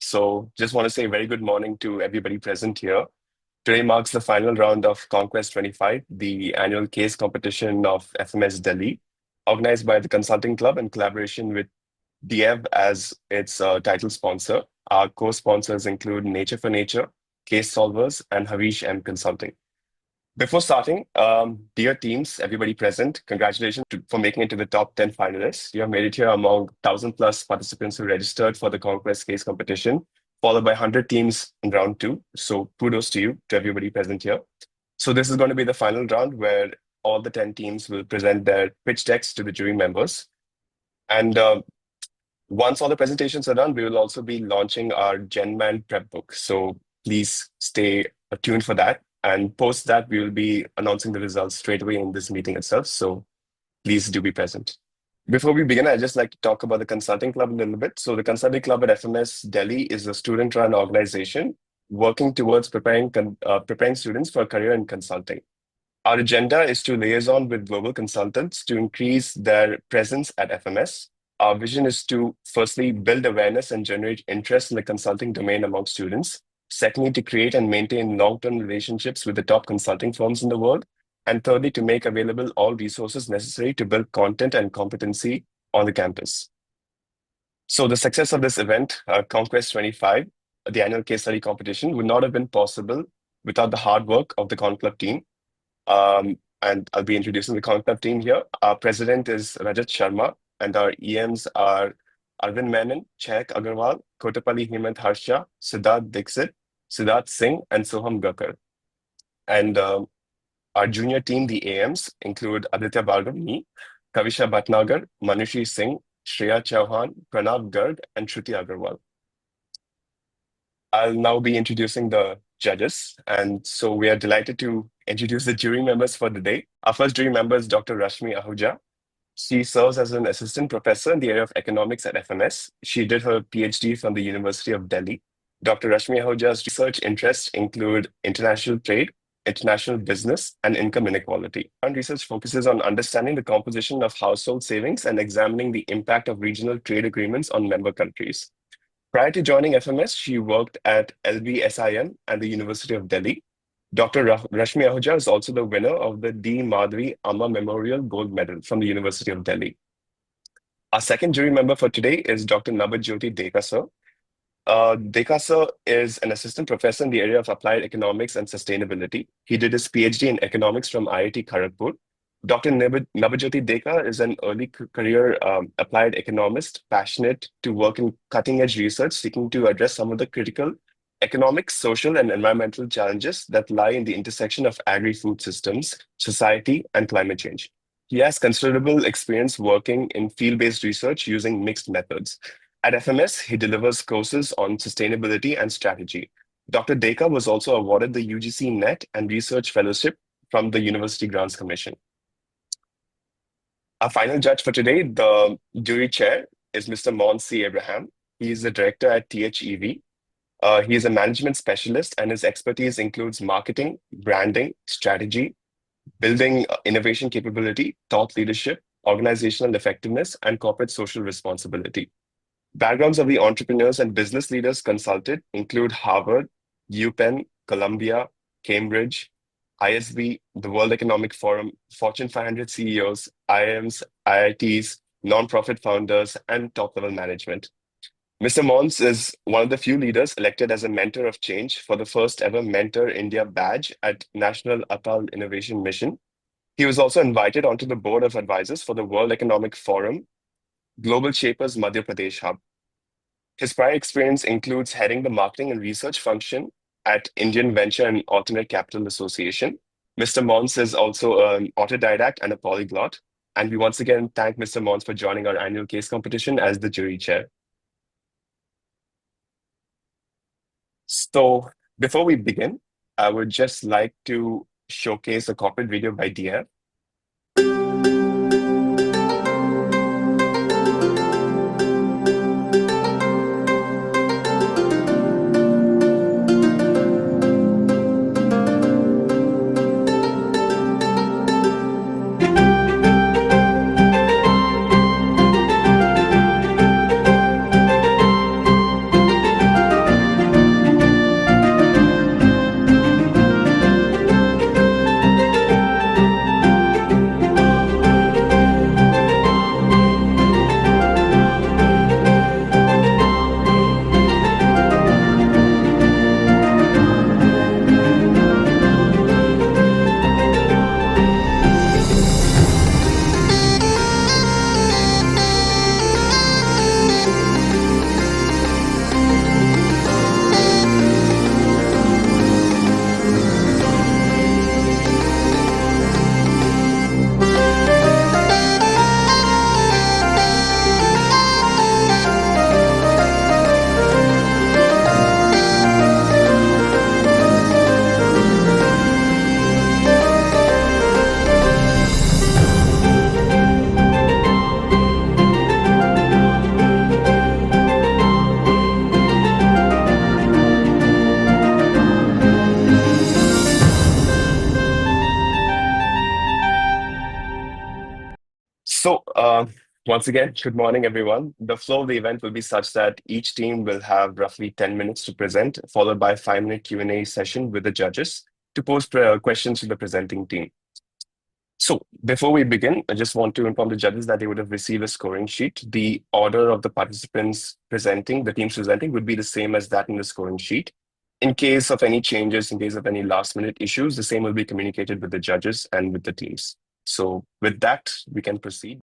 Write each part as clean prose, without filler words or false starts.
So just want to say a very good morning to everybody present here. Today marks the final round of Conquest 25, the annual case competition of FMS Delhi, organized by the Consulting Club in collaboration with THEV as its title sponsor. Our co-sponsors include Nature for Nature, Case Solvers, and Harish M Consulting. Before starting, dear teams, everybody present, congratulations for making it to the top 10 finalists. You have made it here among 1,000 plus participants who registered for the Conquest case competition, followed by 100 teams in round two. So kudos to you, to everybody present here. So this is going to be the final round where all the 10 teams will present their pitch decks to the jury members. And once all the presentations are done, we will also be launching our GenMan prep book. So please stay tuned for that. And post that, we will be announcing the results straight away in this meeting itself. So please do be present. Before we begin, I'd just like to talk about the Consulting Club a little bit. So the Consulting Club at FMS Delhi is a student-run organization working towards preparing students for a career in consulting. Our agenda is to liaison with global consultants to increase their presence at FMS. Our vision is to firstly build awareness and generate interest in the consulting domain among students. Secondly, to create and maintain long-term relationships with the top consulting firms in the world. And thirdly, to make available all resources necessary to build content and competency on the campus. So the success of this event, Conquest 25, the annual case study competition, would not have been possible without the hard work of the Con Club team. And I'll be introducing the Con Club team here. Our president is Rajat Sharma, and our EMs are Arvind Menon, Chek Agarwal, Kotapalli Hemant Harsha, Siddharth Dixit, Siddharth Singh, and Soham Gakar. And our junior team, the AMs, include Aditya Bhargav, me, Kavisha Bhatnagar, Manushi Singh, Shreya Chauhan, Pranav Garg, and Shruti Agarwal. I'll now be introducing the judges. And so we are delighted to introduce the jury members for the day. Our first jury member is Dr. Rashmi Ahuja. She serves as an assistant professor in the area of economics at FMS. She did her PhD from the University of Delhi. Dr. Rashmi Ahuja's research interests include international trade, international business, and income inequality. And research focuses on understanding the composition of household savings and examining the impact of regional trade agreements on member countries. Prior to joining FMS, she worked at LBSIM and the University of Delhi. Dr. Rashmi Ahuja is also the winner of the D. Madhuri Amma Memorial Gold Medal from the University of Delhi. Our second jury member for today is Dr. Nabajyoti Deka, sir. Deka, sir, is an assistant professor in the area of applied economics and sustainability. He did his PhD in economics from IIT Kharagpur. Dr. Nabajyoti Deka is an early career applied economist, passionate to work in cutting-edge research, seeking to address some of the critical economic, social, and environmental challenges that lie in the intersection of agri-food systems, society, and climate change. He has considerable experience working in field-based research using mixed methods. At FMS, he delivers courses on sustainability and strategy. Dr. Deka was also awarded the UGC NET and Research Fellowship from the University Grants Commission. Our final judge for today, the jury chair, is Mr. Monce C. He is the director at THEV. He is a management specialist, and his expertise includes marketing, branding, strategy, building innovation capability, thought leadership, organizational effectiveness, and corporate social responsibility. Backgrounds of the entrepreneurs and business leaders consulted include Harvard, UPenn, Columbia, Cambridge, ISB, the World Economic Forum, Fortune 500 CEOs, IIMs, IITs, nonprofit founders, and top-level management. Mr. Monce is one of the few leaders elected as a Mentor of Change for the first ever Mentor India badge at National Atal Innovation Mission. He was also invited onto the board of advisors for the World Economic Forum, Global Shapers Madhya Pradesh Hub. His prior experience includes heading the marketing and research function at Indian Venture and Alternate Capital Association. Mr. Monce is also an autodidact and a polyglot. And we once again thank Mr. Monce for joining our annual case competition as the jury chair. So before we begin, I would just like to showcase a corporate video by THEV. Uh, Once again, good morning, everyone. The flow of the event will be such that each team will have roughly 10 minutes to present, followed by a 5-minute Q&A session with the judges to pose questions to the presenting team. So before we begin, I just want to inform the judges that they would have received a scoring sheet. The order of the participants presenting, the teams presenting, would be the same as that in the scoring sheet. In case of any changes, in case of any last-minute issues, the same will be communicated with the judges and with the teams. So with that, we can proceed.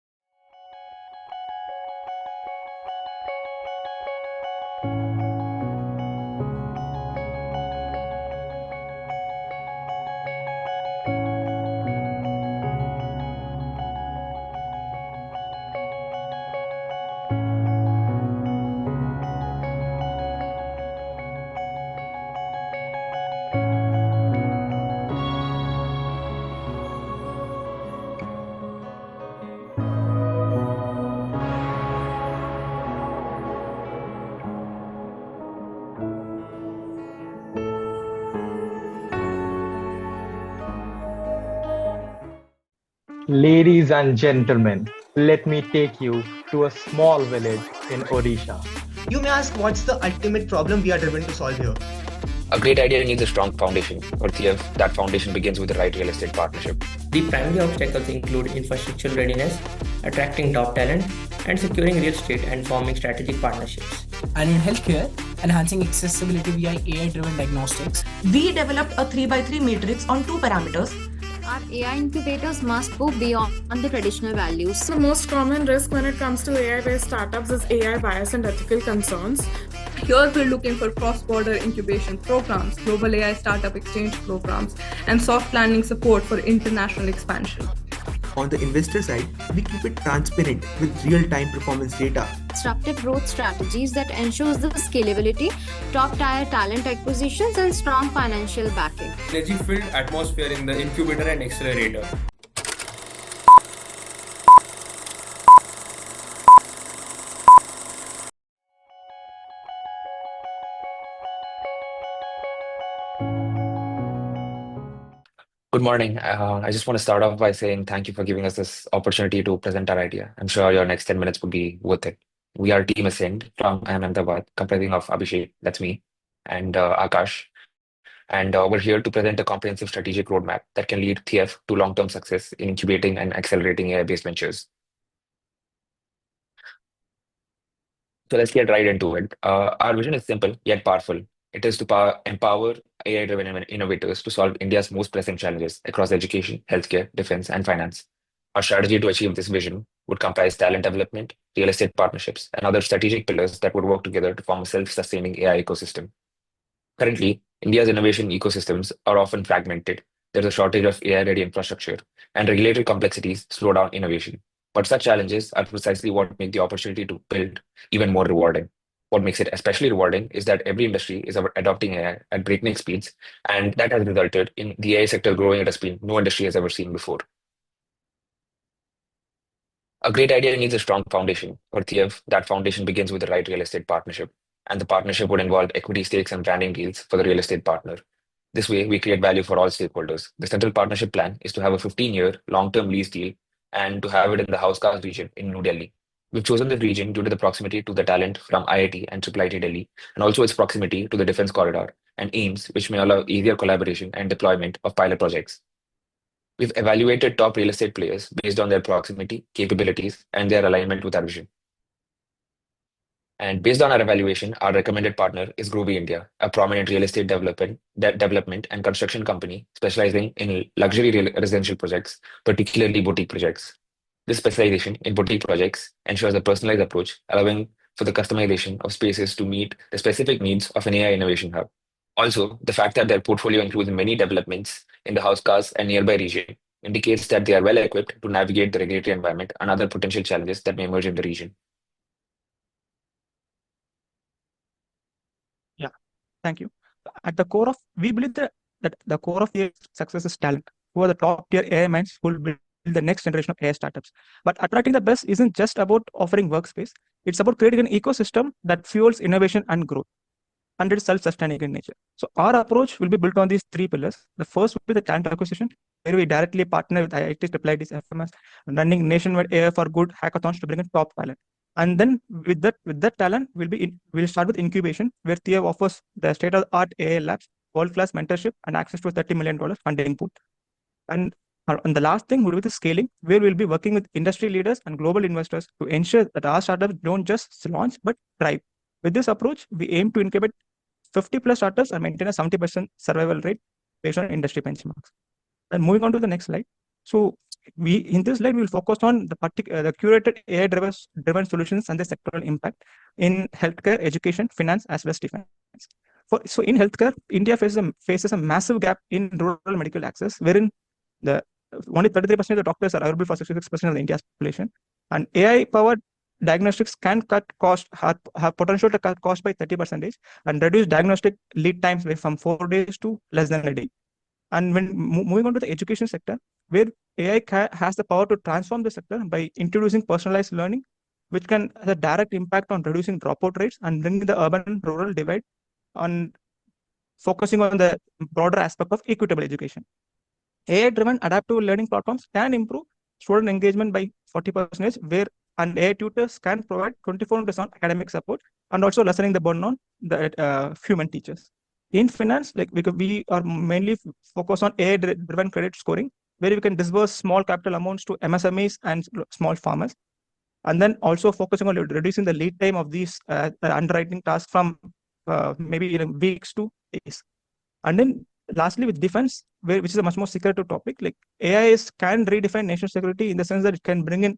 Ladies and gentlemen, let me take you to a small village in Odisha. You may ask what's the ultimate problem we are driven to solve here? A great idea needs a strong foundation. For THEV, that foundation begins with the right real estate partnership. The primary obstacles include infrastructural readiness, attracting top talent, and securing real estate and forming strategic partnerships. And in healthcare, enhancing accessibility via AI-driven diagnostics. We developed a 3x3 matrix on 2 parameters. Our AI incubators must go beyond the traditional values. The most common risk when it comes to AI-based startups is AI bias and ethical concerns. Here we're looking for cross-border incubation programs, global AI startup exchange programs, and soft landing support for international expansion. On the investor side, we keep it transparent with real-time performance data. Disruptive growth strategies that ensures the scalability, top-tier talent acquisitions, and strong financial backing. Energy-filled atmosphere in the incubator and accelerator. Good morning. I just want to start off by saying thank you for giving us this opportunity to present our idea. I'm sure your next 10 minutes would be worth it. We are Team Ascend from Ahmedabad, comprising of Abhishek, that's me, and Akash. And we're here to present a comprehensive strategic roadmap that can lead THEV to long-term success in incubating and accelerating AI-based ventures. So let's get right into it. Our vision is simple yet powerful. It is to empower AI-driven innovators to solve India's most pressing challenges across education, healthcare, defense, and finance. Our strategy to achieve this vision would comprise talent development, real estate partnerships, and other strategic pillars that would work together to form a self-sustaining AI ecosystem. Currently, India's innovation ecosystems are often fragmented. There's a shortage of AI-ready infrastructure, and regulatory complexities slow down innovation. But such challenges are precisely what make the opportunity to build even more rewarding. What makes it especially rewarding is that every industry is adopting AI at breakneck speeds, and that has resulted in the AI sector growing at a speed no industry has ever seen before. A great idea needs a strong foundation. For THEV, that foundation begins with the right real estate partnership, and the partnership would involve equity stakes and branding deals for the real estate partner. This way, we create value for all stakeholders. The central partnership plan is to have a 15-year long-term lease deal and to have it in the Housecast region in New Delhi. We've chosen the region due to the proximity to the talent from IIT and IIIT Delhi, and also its proximity to the defense corridor and AIIMS, which may allow easier collaboration and deployment of pilot projects. We've evaluated top real estate players based on their proximity, capabilities, and their alignment with our vision. And based on our evaluation, our recommended partner is Groovy India, a prominent real estate development and construction company specializing in luxury residential projects, particularly boutique projects. This specialization in boutique projects ensures a personalized approach, allowing for the customization of spaces to meet the specific needs of an AI innovation hub. Also, the fact that their portfolio includes many developments in the Housecast and nearby region indicates that they are well equipped to navigate the regulatory environment and other potential challenges that may emerge in the region. Yeah, thank you. At the core of, we believe that the core of the success is talent. Who are the top tier AI minds who will build the next generation of AI startups. But attracting the best isn't just about offering workspace. It's about creating an ecosystem that fuels innovation and growth, and it's self-sustaining in nature. So our approach will be built on these 3 pillars. The first will be the talent acquisition. where we directly partner with IITs, IITs, FMS, and running nationwide AI for good hackathons to bring in top talent. And then with that talent, we'll start with incubation, where THEV offers the state-of-the-art AI labs, world-class mentorship, and access to a $30 million funding pool. And the last thing would be the scaling, where we'll be working with industry leaders and global investors to ensure that our startups don't just launch but thrive. With this approach, we aim to incubate 50 plus startups and maintain a 70% survival rate based on industry benchmarks. And moving on to the next slide. So in this slide, we'll focus on the curated AI-driven solutions and the sectoral impact in healthcare, education, finance, as well as defense. So in healthcare, India faces a massive gap in rural medical access, wherein only 33% of the doctors are available for 66% of the India's population. And AI-powered diagnostics can cut cost, have potential to cut cost by 30% and reduce diagnostic lead times from 4 days to less than a day. And when moving on to the education sector, where AI has the power to transform the sector by introducing personalized learning, which can have a direct impact on reducing dropout rates and bringing the urban-rural divide on focusing on the broader aspect of equitable education. AI-driven adaptive learning platforms can improve student engagement by 40%, and AI tutors can provide 24/7 academic support and also lessening the burden on the human teachers. In finance, we are mainly focused on AI-driven credit scoring, where we can disburse small capital amounts to MSMEs and small farmers, and then also focusing on reducing the lead time of these underwriting tasks from maybe weeks to days. And then lastly, with defense, which is a much more secretive topic, AI can redefine national security in the sense that it can bring in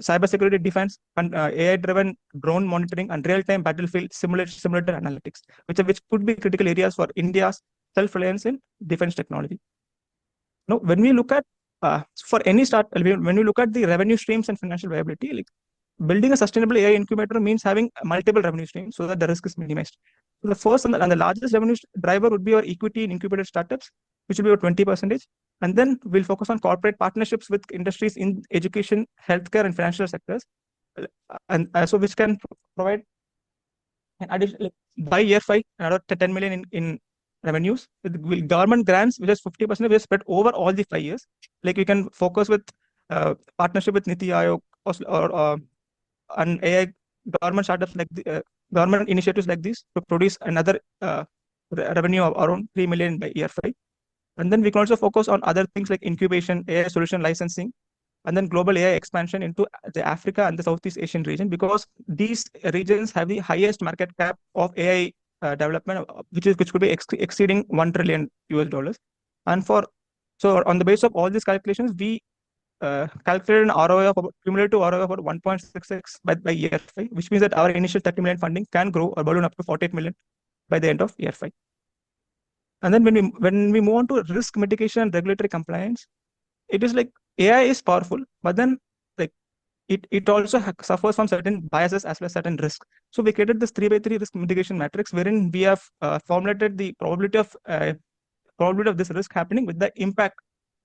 cybersecurity defense and AI-driven drone monitoring and real-time battlefield simulator analytics, which could be critical areas for India's self-reliance in defense technology. Now, when we look at when we look at the revenue streams and financial viability, building a sustainable AI incubator means having multiple revenue streams so that the risk is minimized. So the first and the largest revenue driver would be our equity in incubated startups, which will be about 20%. And then we'll focus on corporate partnerships with industries in education, healthcare, and financial sectors, and so which can provide an additional by year 5 another 10 million in revenues. With government grants, which is 50%, we are spread over all the 5 years. We can focus with partnership with Niti Aayog or and AI government startups government initiatives like this to produce another revenue of around 3 million by year 5. And then we can also focus on other things like incubation, AI solution licensing, and then global AI expansion into the Africa and the Southeast Asian region, because these regions have the highest market cap of AI development, which could be exceeding $1 trillion. And so on the basis of all these calculations, we calculated an cumulative ROI of about 1.66 by year 5, which means that our initial 30 million funding can grow or balloon up to 48 million by the end of year 5. And then when we move on to risk mitigation and regulatory compliance, it is AI is powerful, but then it also suffers from certain biases as well as certain risks. So we created this 3x3 risk mitigation matrix, wherein we have formulated the probability of this risk happening with the impact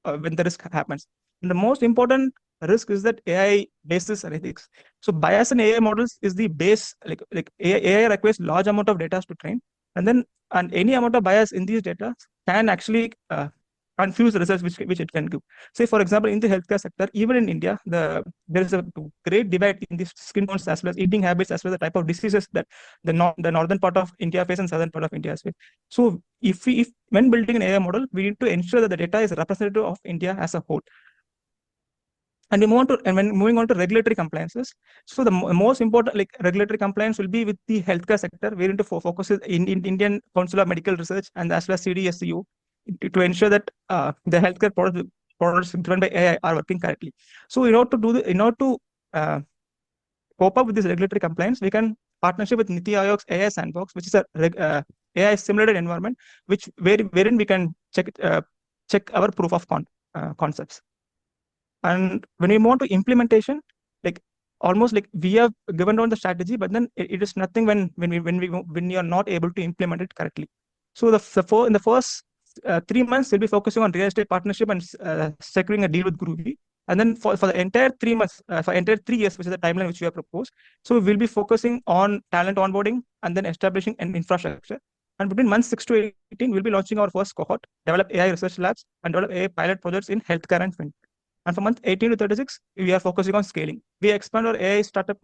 when the risk happens. And the most important risk is that AI basis ethics. So bias in AI models is the base. AI requires large amount of data to train, and any amount of bias in these data can actually confuse the results which it can give. Say, for example, in the healthcare sector, even in India, there is a great divide in the skin tones as well as eating habits, as well as the type of diseases that the northern part of India face and southern part of India face. So if when building an AI model, we need to ensure that the data is representative of India as a whole. And when moving on to regulatory compliances, so the most important regulatory compliance will be with the healthcare sector. We need to focus in Indian Council of Medical Research and as well as CDSCO to ensure that the healthcare products driven by AI are working correctly. So in order to cope up with this regulatory compliance, we can partnership with Niti Aayog's AI Sandbox, which is a AI simulated environment, wherein we can check our proof of concepts. And when we move on to implementation, almost we have given down the strategy, but then it is nothing when you are not able to implement it correctly. So in the first 3 months, we'll be focusing on real estate partnership and securing a deal with Groovy. And then for the entire 3 months, for entire 3 years, which is the timeline which we have proposed, so we'll be focusing on talent onboarding and then establishing an infrastructure. And between months 6 to 18, we'll be launching our first cohort, develop AI research labs, and develop AI pilot projects in healthcare and fintech. And for month 18 to 36, we are focusing on scaling. We expand our AI startup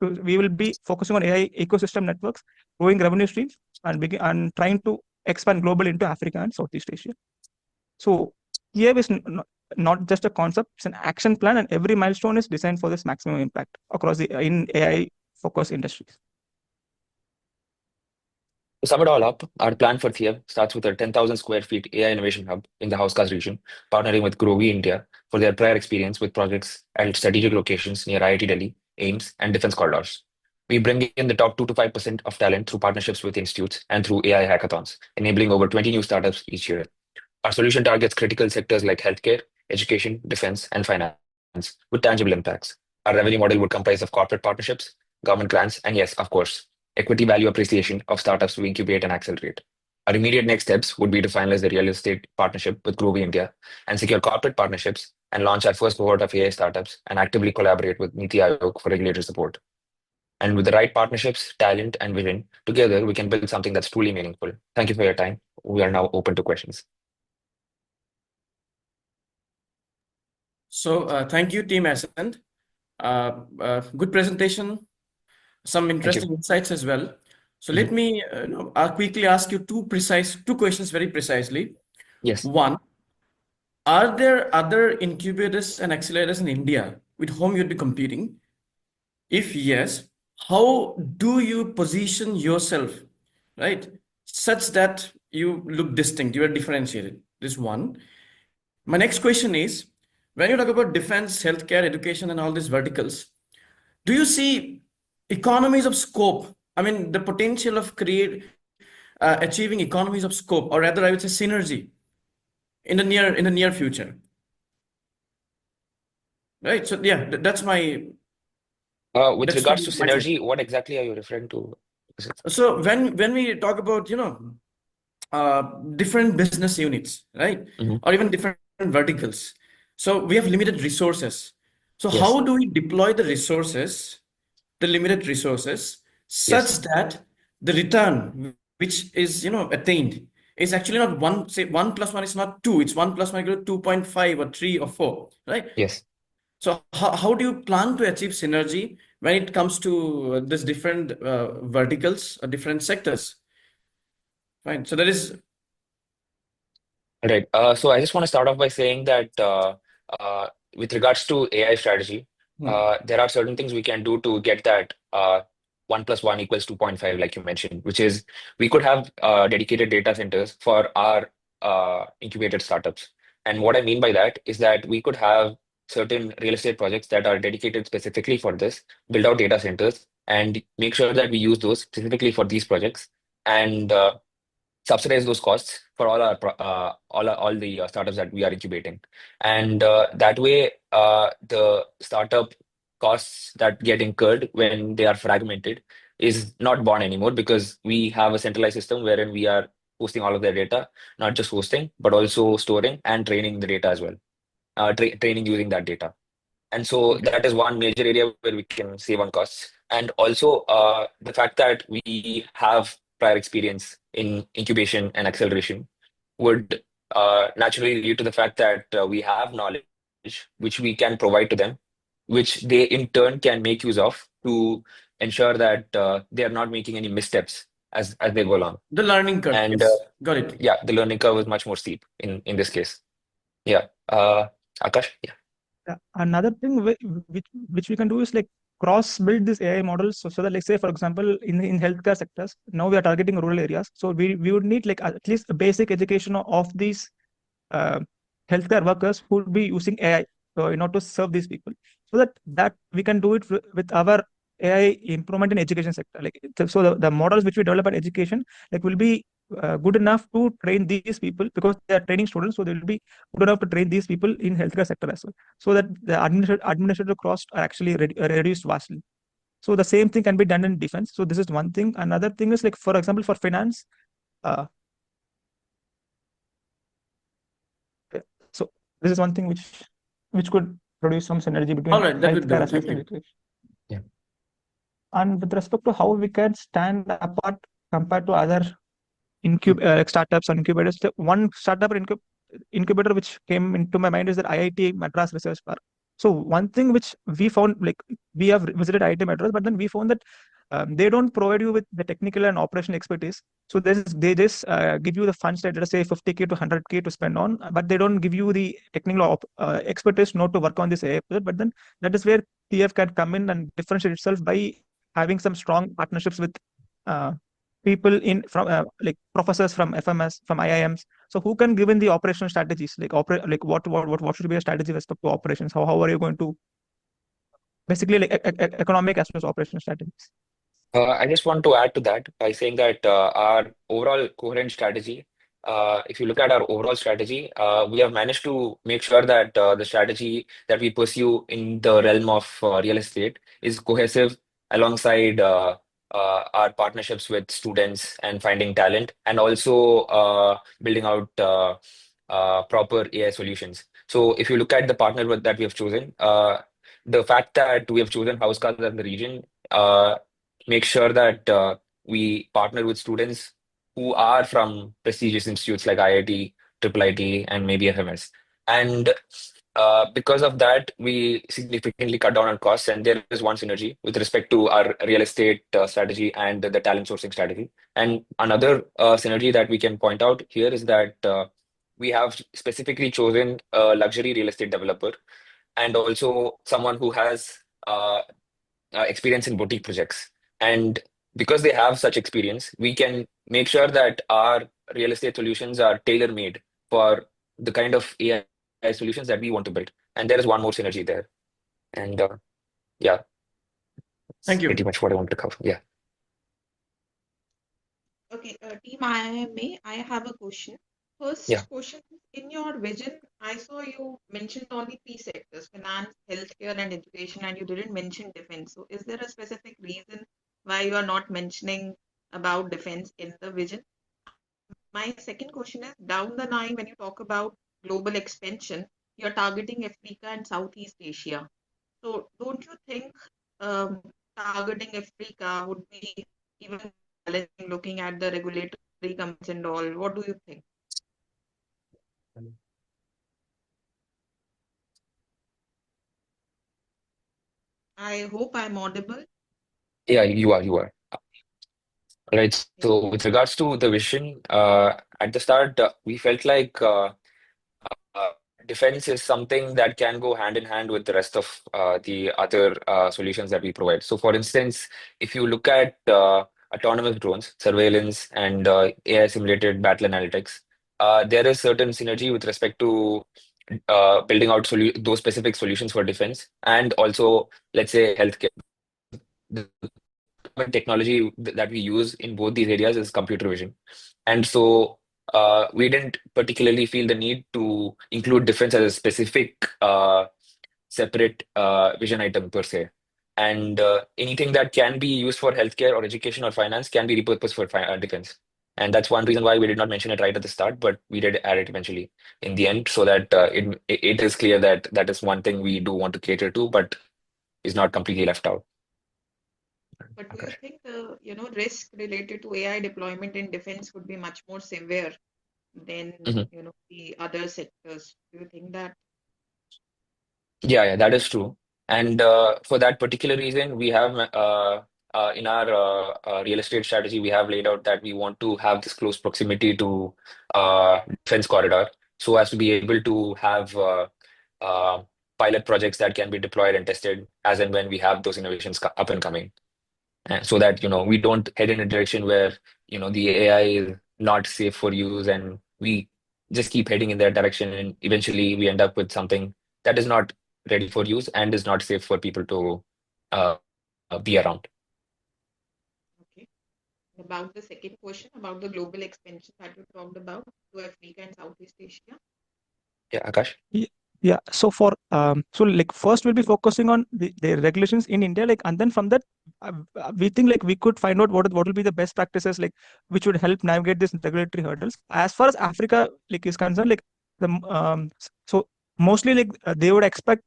we will be focusing on AI ecosystem networks, growing revenue streams, and trying to expand globally into Africa and Southeast Asia. So THEV is not just a concept; it's an action plan, and every milestone is designed for this maximum impact across in AI focused industries. To sum it all up, our plan for THEV starts with a 10,000 square feet AI innovation hub in the Housecast region, partnering with Groovy India for their prior experience with projects at strategic locations near IIT Delhi, AIMS, and defense corridors. We bring in the top 2 to 5% of talent through partnerships with institutes and through AI hackathons, enabling over 20 new startups each year. Our solution targets critical sectors like healthcare, education, defense, and finance with tangible impacts. Our revenue model would comprise of corporate partnerships, government grants, and yes, of course, equity value appreciation of startups to incubate and accelerate. Our immediate next steps would be to finalize the real estate partnership with Groovy India and secure corporate partnerships and launch our first cohort of AI startups and actively collaborate with Niti Aayog for regulatory support. And with the right partnerships, talent, and vision, together we can build something that's truly meaningful. Thank you for your time. We are now open to questions. So thank you, Team Ascent. Good presentation, some interesting insights as well. So let me I'll quickly ask you two questions very precisely. Yes. One, are there other incubators and accelerators in India with whom you'd be competing? If yes, how do you position yourself, right, such that you look distinct, you are differentiated? This one. My next question is, when you talk about defense, healthcare, education, and all these verticals, do you see economies of scope? I mean, the potential of achieving economies of scope, or rather, I would say synergy, in the near future. Right. So yeah, that's my. With regards to synergy, what exactly are you referring to? So when we talk about different business units, right, or even different verticals, so we have limited resources. So how do we deploy the resources, the limited resources, such that the return which is attained is actually not one, say 1 plus 1 is not 2, it's 1 plus 1 equal to 2.5 or 3 or 4, right? Yes. So how do you plan to achieve synergy when it comes to this different verticals or different sectors? Fine. So that is. Right. So I just want to start off by saying that with regards to AI strategy, there are certain things we can do to get that 1 plus 1 equals 2.5, like you mentioned, which is we could have dedicated data centers for our incubated startups. And what I mean by that is that we could have certain real estate projects that are dedicated specifically for this, build out data centers, and make sure that we use those specifically for these projects, and subsidize those costs for all the startups that we are incubating. And that way, the startup costs that get incurred when they are fragmented is not borne anymore, because we have a centralized system wherein we are hosting all of their data, not just hosting, but also storing and training the data as well, training using that data. And so that is one major area where we can save on costs. And also the fact that we have prior experience in incubation and acceleration would naturally lead to the fact that we have knowledge which we can provide to them, which they in turn can make use of to ensure that they are not making any missteps as they go along. The learning curve. And yes. Got it. Yeah, the learning curve is much more steep in this case. Yeah. Akash? Yeah. Another thing which we can do is like cross build this AI models so that, like, say for example, in healthcare sectors, now we are targeting rural areas, so we would need like at least a basic education of these healthcare workers who would be using AI in order to serve these people, so that we can do it with our AI improvement in education sector. Like, so the models which we develop in education will be good enough to train these people, because they are training students, so they will be good enough to train these people in healthcare sector as well, so that the administrative costs are actually reduced vastly. So the same thing can be done in defense. So this is one thing. Another thing is, like, for example, for finance, so this is one thing which could produce some synergy between healthcare and education. Yeah. And with respect to how we can stand apart compared to other startups and incubators. The one startup or incubator which came into my mind is that IIT Madras Research Park. So one thing which we found, like we have visited IIT Madras, but then we found that they don't provide you with the technical and operational expertise. So they just give you the funds, let us say 50K to 100K to spend on, but they don't give you the technical expertise not to work on this AI project. But then that is where TF can come in and differentiate itself by having some strong partnerships with people from like professors from FMS, from IIMs. So who can give in the operational strategies, like what should be a strategy with respect to operations? How are you going to basically like economic as well as operational strategies? I just want to add to that by saying that our overall coherent strategy, if you look at our overall strategy, we have managed to make sure that the strategy that we pursue in the realm of real estate is cohesive alongside our partnerships with students and finding talent, and also building out proper AI solutions. So if you look at the partner that we have chosen, the fact that we have chosen house cars in the region make sure that we partner with students who are from prestigious institutes like IIT, Triple IT, and maybe FMS. And because of that, we significantly cut down on costs. And there is one synergy with respect to our real estate strategy and the talent sourcing strategy. And another synergy that we can point out here is that we have specifically chosen a luxury real estate developer and also someone who has experience in boutique projects. And because they have such experience, we can make sure that our real estate solutions are tailor-made for the kind of AI solutions that we want to build. And there is one more synergy there. And yeah, Thank you. pretty much what I want to cover. Yeah. Okay, team IMA, I have a question. First Yeah. question, in your vision, I saw you mentioned only three sectors, finance, healthcare, and education, and you didn't mention defense. So is there a specific reason why you are not mentioning about defense in the vision? My second question is, down the line, when you talk about global expansion, you're targeting Africa and Southeast Asia. So don't you think targeting Africa would be even challenging looking at the regulatory commitments and all? What do you think? I hope I'm audible. Yeah, you are. Right. So with regards to the vision, at the start, we felt like uh, defense is something that can go hand in hand with the rest of the other solutions that we provide. So, for instance, if you look at autonomous drones, surveillance, and AI simulated battle analytics, there is certain synergy with respect to building out those specific solutions for defense and also, let's say, healthcare. The technology that we use in both these areas is computer vision. And so we didn't particularly feel the need to include defense as a specific separate vision item per se. And anything that can be used for healthcare or education or finance can be repurposed for defense. And that's one reason why we did not mention it right at the start, but we did add it eventually in the end so that it is clear that that is one thing we do want to cater to, but is not completely left out. But do you think the risk related to AI deployment in defense would be much more severe than the other sectors? Do you think that? Yeah, that is true. And for that particular reason, we have in our real estate strategy, we have laid out that we want to have this close proximity to defense corridor, so as to be able to have pilot projects that can be deployed and tested as and when we have those innovations up and coming. So that we don't head in a direction where the AI is not safe for use, and we just keep heading in that direction, and eventually we end up with something that is not ready for use and is not safe for people to be around. Okay. About the second question about the global expansion that you talked about to Africa and Southeast Asia. Yeah, Akash. Yeah. So for like first we'll be focusing on the regulations in India, like, and then from that we think like we could find out what will be the best practices, like which would help navigate these regulatory hurdles. As far as Africa like is concerned, like so mostly like they would expect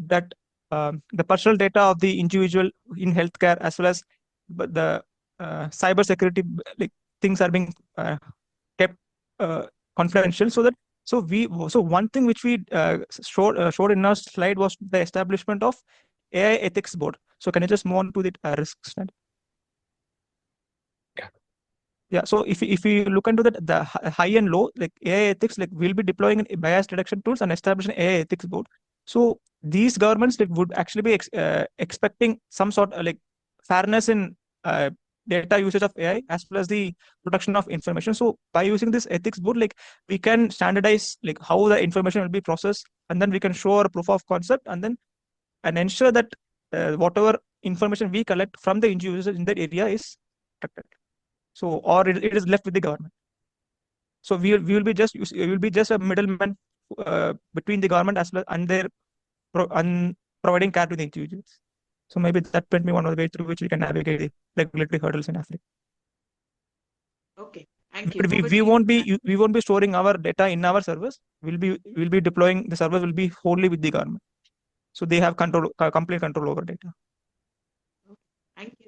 that the personal data of the individual in healthcare as well as the cyber security like things are being confidential, so one thing which we showed in our slide was the establishment of AI ethics board. So can you just move on to the risk slide? Yeah, so if you look into the high and low, like AI ethics, like we'll be deploying bias detection tools and establishing AI ethics board. So these governments like would actually be expecting some sort of like fairness in data usage of AI as well as the protection of information. So by using this ethics board, like we can standardize like how the information will be processed, and then we can show a proof of concept, and ensure that whatever information we collect from the end users in that area is protected. So, or it is left with the government. So we will be just a middleman between the government as well and their providing care to the individuals. So maybe that might be one of the ways through which we can navigate the regulatory hurdles in Africa. Okay, thank you. But we won't be storing our data in our servers. We'll be deploying the servers will be wholly with the government. So they have complete control over data. Thank you.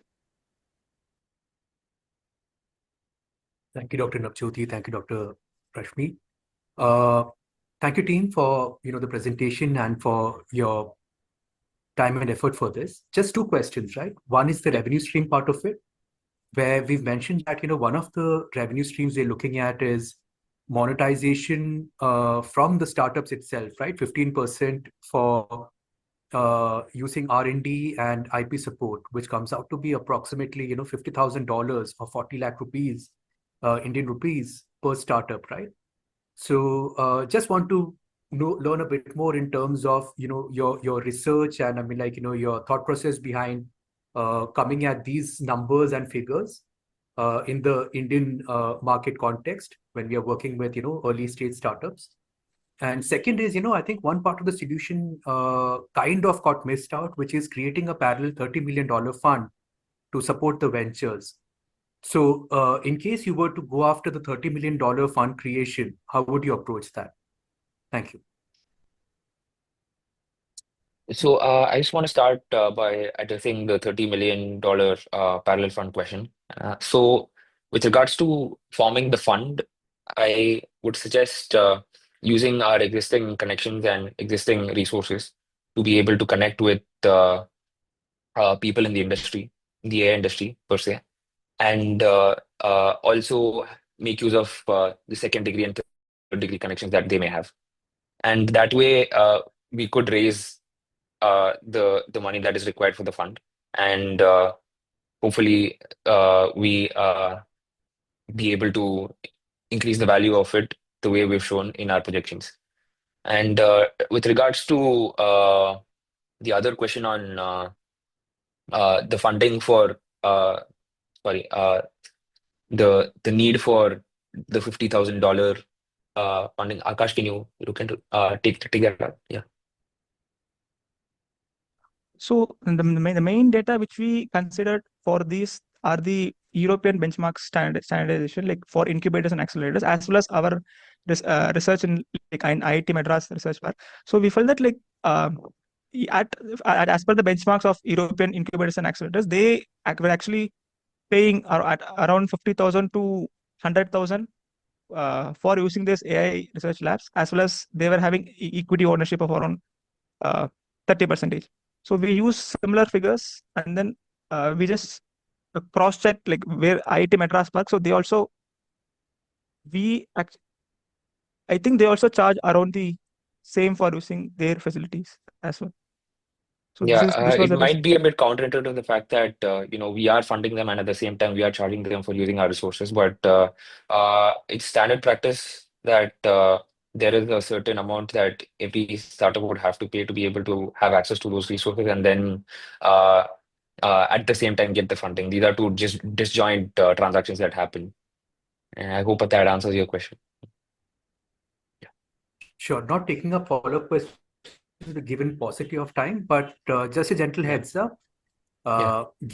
Thank you, Dr. Nabajyoti. Thank you, Dr. Rashmi. Thank you, team, for the presentation and for your time and effort for this. Just two questions, right? One is the revenue stream part of it, where we've mentioned that one of the revenue streams we're looking at is monetization from the startups itself, right? 15% for using R&D and IP support, which comes out to be approximately $50,000 or 40 lakh rupees, Indian rupees per startup, right? So just want to learn a bit more in terms of your research and your thought process behind coming at these numbers and figures in the Indian market context when we are working with early stage startups. And second is I think one part of the solution kind of got missed out, which is creating a parallel $30 million fund to support the ventures. So in case you were to go after the $30 million fund creation, how would you approach that? Thank you. So I just want to start by addressing the $30 million parallel fund question. So with regards to forming the fund, I would suggest using our existing connections and existing resources to be able to connect with people in the industry, the AI industry per se, and also make use of the second degree and third degree connections that they may have. And that way we could raise the money that is required for the fund, and hopefully we be able to increase the value of it the way we've shown in our projections. And with regards to the other question on the funding for the need for the $50,000 funding, Akash, can you look into take that up? Yeah. So the main data which we considered for these are the European benchmark standardization, like for incubators and accelerators, as well as our research in IIT Madras research bar. So we felt that as per the benchmarks of European incubators and accelerators, they were actually paying at around 50,000 to 100,000 for using this AI research labs, as well as they were having equity ownership of around 30%. So we use similar figures, and then we just cross-check where IIT Madras works. So they also, I think they also charge around the same for using their facilities as well. So yeah, this was it might be a bit counterintuitive to the fact that we are funding them and at the same time we are charging them for using our resources. But it's standard practice that there is a certain amount that every startup would have to pay to be able to have access to those resources, and then at the same time get the funding. These are two just disjoint transactions that happen. And I hope that answers your question. Sure. Not taking a follow-up question given paucity of time, but just a gentle heads up.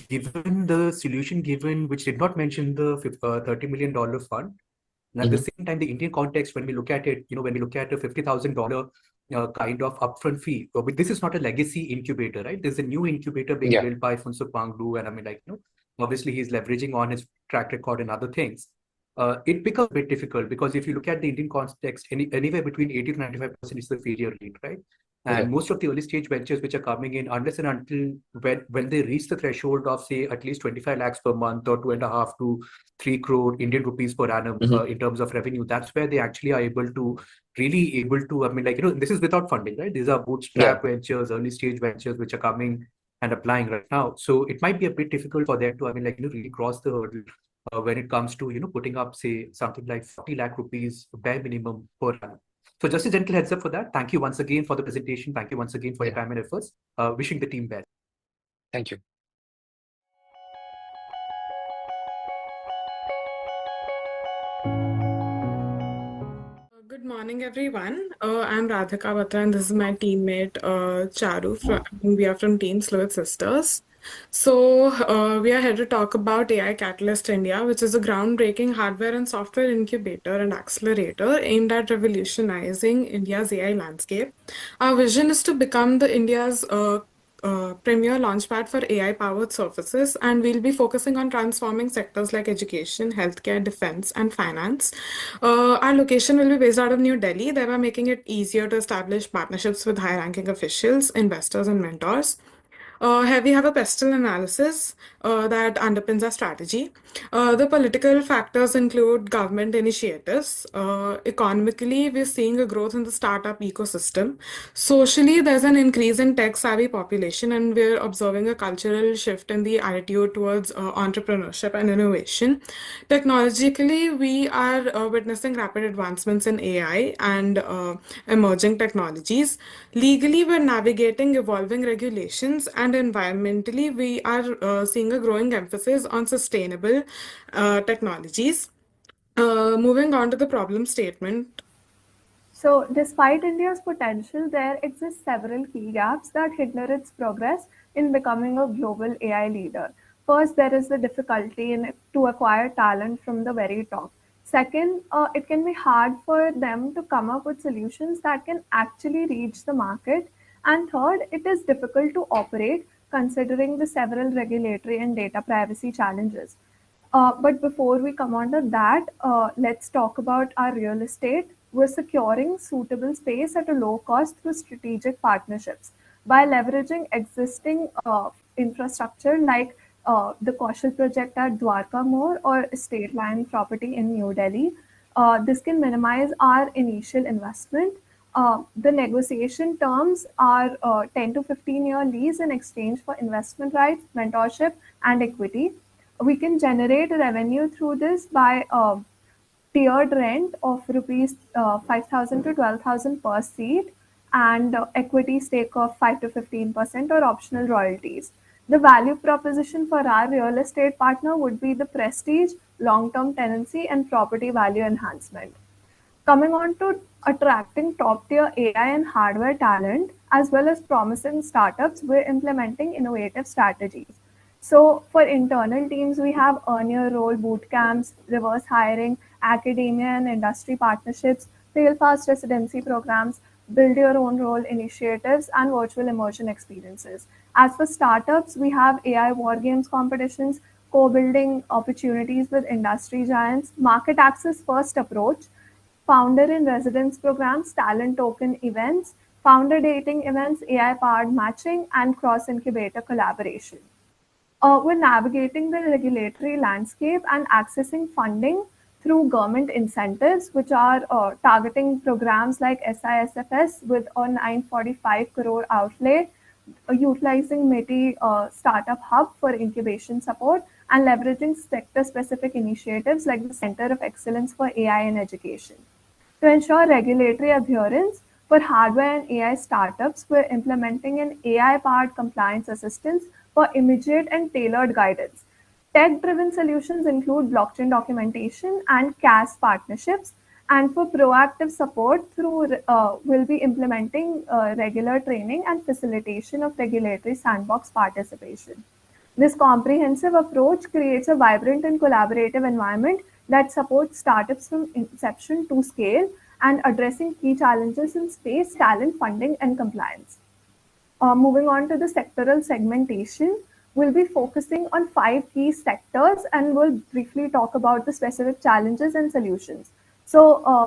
Given the solution given, which did not mention the $30 million fund, and at the same time, the Indian context, when we look at it, when we look at a $50,000 kind of upfront fee, but this is not a legacy incubator, right? There's a new incubator being built by Funsuk Pangdu, and obviously he's leveraging on his track record and other things. it becomes a bit difficult because if you look at the Indian context, anywhere between 80 to 95% is the failure rate, right? And most of the early stage ventures which are coming in, unless and until when they reach the threshold of say at least 25 lakhs per month or 2.5 to 3 crore Indian rupees per annum in terms of revenue, that's where they actually are able to I mean, like, this is without funding, right? These are bootstrap ventures, early stage ventures which are coming and applying right now. So it might be a bit difficult for them to, I mean, like, really cross the hurdle when it comes to, putting up, say, something like 40 lakh rupees bare minimum per annum. So just a gentle heads up for that. Thank you once again for the presentation. Thank you once again for your time and efforts. Wishing the team well. Thank you. Good morning, everyone. I'm Radhika, Batra, and this is my teammate Charu. We are from Team Fluid Sisters. So we are here to talk about AI Catalyst India, which is a groundbreaking hardware and software incubator and accelerator aimed at revolutionizing India's AI landscape. Our vision is to become the India's premier launchpad for AI-powered services, and we'll be focusing on transforming sectors like education, healthcare, defense, and finance. Our location will be based out of New Delhi, thereby making it easier to establish partnerships with high-ranking officials, investors, and mentors. Here we have a pestle analysis that underpins our strategy. The political factors include government initiatives. Economically, we're seeing a growth in the startup ecosystem. Socially, there's an increase in tech-savvy population, and we're observing a cultural shift in the attitude towards entrepreneurship and innovation. Technologically, we are witnessing rapid advancements in AI and emerging technologies. Legally, we're navigating evolving regulations, and environmentally, we are seeing a growing emphasis on sustainable technologies. Moving on to the problem statement. So, despite India's potential, there exist several key gaps that hinder its progress in becoming a global AI leader. First, there is the difficulty to acquire talent from the very top. Second, it can be hard for them to come up with solutions that can actually reach the market. And third, it is difficult to operate considering the several regulatory and data privacy challenges. But before we come on to that, let's talk about our real estate. We're securing suitable space at a low cost through strategic partnerships. By leveraging existing infrastructure like the Kaushal project at Dwarka More or Estate Land property in New Delhi, this can minimize our initial investment. The negotiation terms are 10 to 15-year lease in exchange for investment rights, mentorship, and equity. We can generate revenue through this by tiered rent of rupees 5,000 to 12,000 per seat and equity stake of 5 to 15% or optional royalties. The value proposition for our real estate partner would be the prestige, long-term tenancy, and property value enhancement. Coming on to attracting top-tier AI and hardware talent, as well as promising startups, we're implementing innovative strategies. So for internal teams, we have earn your role boot camps, reverse hiring, academia and industry partnerships, fail fast residency programs, build your own role initiatives, and virtual immersion experiences. As for startups, we have AI war games competitions, co-building opportunities with industry giants, market access first approach, founder in residence programs, talent token events, founder dating events, AI powered matching, and cross incubator collaboration. We're navigating the regulatory landscape and accessing funding through government incentives, which are targeting programs like SISFS with a 945 crore outlay, utilizing METI Startup Hub for incubation support, and leveraging sector-specific initiatives like the Center of Excellence for AI in Education. To ensure regulatory adherence for hardware and AI startups, we're implementing an AI-powered compliance assistance for immediate and tailored guidance. Tech-driven solutions include blockchain documentation and CAS partnerships. And for proactive support, we'll be implementing regular training and facilitation of regulatory sandbox participation. This comprehensive approach creates a vibrant and collaborative environment that supports startups from inception to scale and addressing key challenges in space, talent, funding, and compliance. Moving on to the sectoral segmentation, we'll be focusing on 5 key sectors and we'll briefly talk about the specific challenges and solutions. So,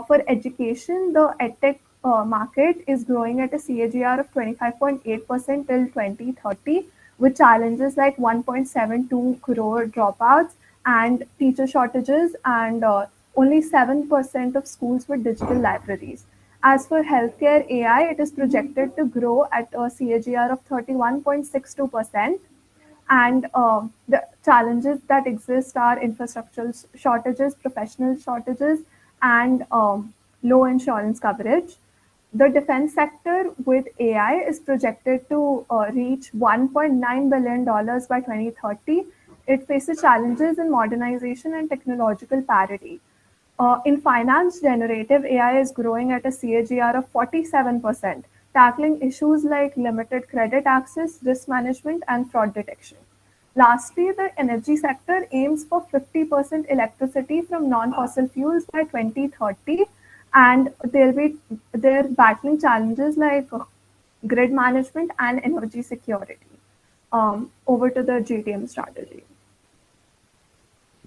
for education, the edtech market is growing at a CAGR of 25.8% till 2030, with challenges like 1.72 crore dropouts and teacher shortages, and only 7% of schools with digital libraries. As for healthcare AI, it is projected to grow at a CAGR of 31.62%. And the challenges that exist are infrastructural shortages, professional shortages, and low insurance coverage. The defense sector with AI is projected to reach $1.9 billion by 2030. It faces challenges in modernization and technological parity. In finance, generative AI is growing at a CAGR of 47%, tackling issues like limited credit access, risk management, and fraud detection. Lastly, the energy sector aims for 50% electricity from non-fossil fuels by 2030, and they're battling challenges like grid management and energy security. Over to the GTM strategy.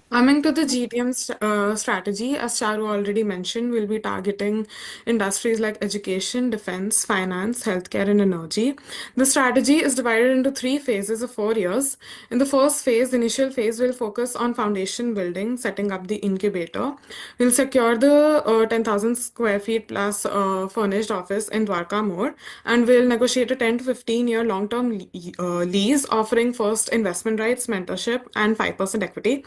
Coming to the GTM strategy, as Charu already mentioned, we'll be targeting industries like education, defense, finance, healthcare, and energy. The strategy is divided into 3 phases of 4 years. In the first phase, the initial phase will focus on foundation building, setting up the incubator. We'll secure the 10,000 square feet plus furnished office in Dwarka mode, and we'll negotiate a 10 to 15-year long-term lease, offering first investment rights, mentorship, and 5% equity.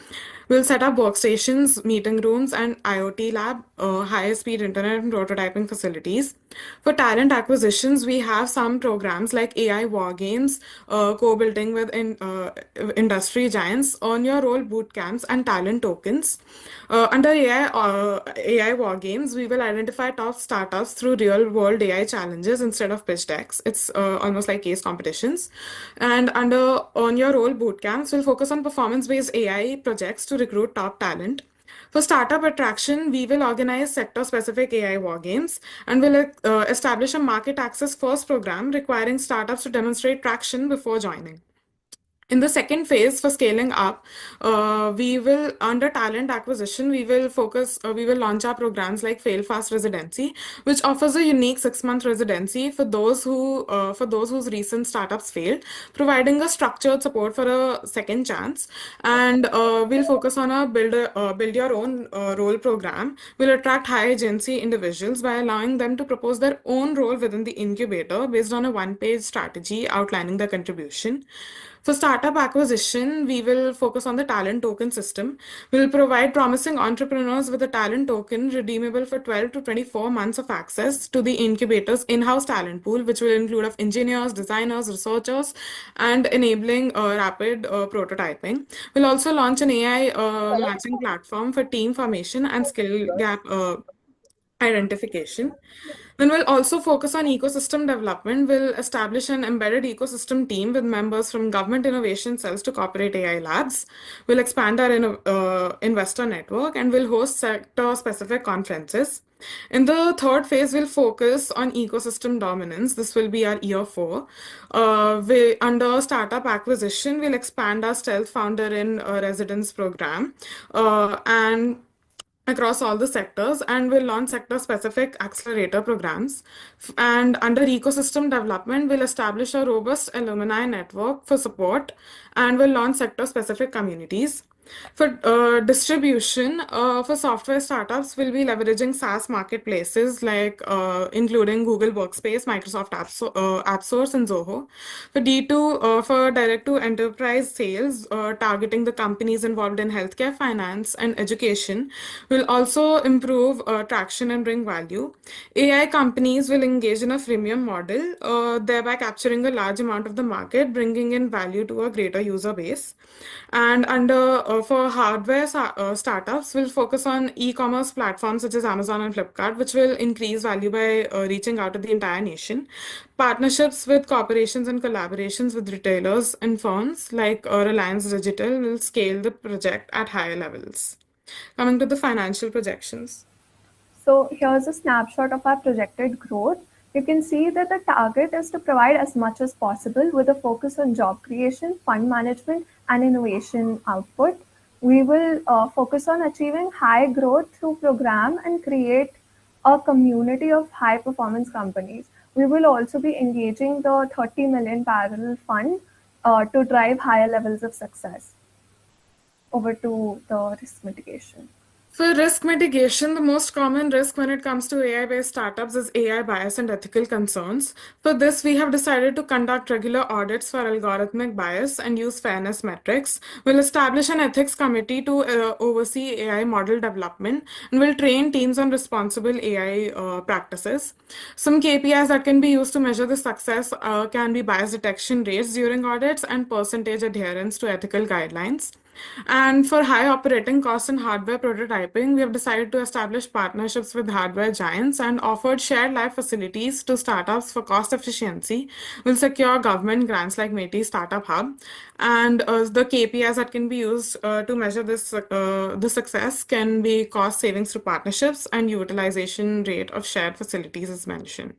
We'll set up workstations, meeting rooms, and IoT lab, high-speed internet and prototyping facilities. For talent acquisitions, we have some programs like AI war games, co-building with industry giants, on your role boot camps, and talent tokens. Under AI war games, we will identify top startups through real-world AI challenges instead of pitch decks. It's almost like case competitions. And under on your role boot camps, we'll focus on performance-based AI projects to recruit top talent. For startup attraction, we will organize sector-specific AI war games, and will establish a market access first program requiring startups to demonstrate traction before joining. In the second phase, for scaling up, under talent acquisition, we will launch our programs like Fail Fast Residency, which offers a unique 6-month residency for those whose recent startups failed, providing a structured support for a second chance. And we'll focus on a build your own role program. We'll attract high agency individuals by allowing them to propose their own role within the incubator based on a 1-page strategy outlining their contribution. For startup acquisition, we will focus on the talent token system. We will provide promising entrepreneurs with a talent token redeemable for 12 to 24 months of access to the incubator's in-house talent pool, which will include of engineers, designers, researchers, and enabling rapid prototyping. We'll also launch an AI matching platform for team formation and skill gap identification. Then we'll also focus on ecosystem development. We'll establish an embedded ecosystem team with members from government innovation cells to corporate AI labs. We'll expand our investor network, and we'll host sector-specific conferences. In the third phase, we'll focus on ecosystem dominance. This will be our year 4. Under startup acquisition, we'll expand our stealth founder in residence program, and across all the sectors, and will launch sector-specific accelerator programs. And under ecosystem development, we'll establish a robust alumni network for support, and will launch sector-specific communities. For distribution, for software startups, we'll be leveraging SaaS marketplaces like including Google Workspace, Microsoft AppSource, and Zoho. For D2, for direct to enterprise sales, targeting the companies involved in healthcare, finance, and education, will also improve traction and bring value. AI companies will engage in a freemium model, thereby capturing a large amount of the market, bringing in value to a greater user base. And for hardware startups, we'll focus on e-commerce platforms such as Amazon and Flipkart, which will increase value by reaching out to the entire nation. Partnerships with corporations and collaborations with retailers and firms like Reliance Digital will scale the project at higher levels. Coming to the financial projections. So here's a snapshot of our projected growth. You can see that the target is to provide as much as possible with a focus on job creation, fund management, and innovation output. We will focus on achieving high growth through program and create a community of high performance companies. We will also be engaging the 30 million parallel fund to drive higher levels of success. Over to the risk mitigation. For risk mitigation, the most common risk when it comes to AI-based startups is AI bias and ethical concerns. For this, we have decided to conduct regular audits for algorithmic bias and use fairness metrics. We'll establish an ethics committee to oversee AI model development, and we'll train teams on responsible AI practices. Some KPIs that can be used to measure the success can be bias detection rates during audits and percentage adherence to ethical guidelines. And for high operating costs and hardware prototyping, we have decided to establish partnerships with hardware giants and offered shared lab facilities to startups for cost efficiency. We'll secure government grants like METI Startup Hub. And the KPIs that can be used to measure the success can be cost savings through partnerships and utilization rate of shared facilities as mentioned.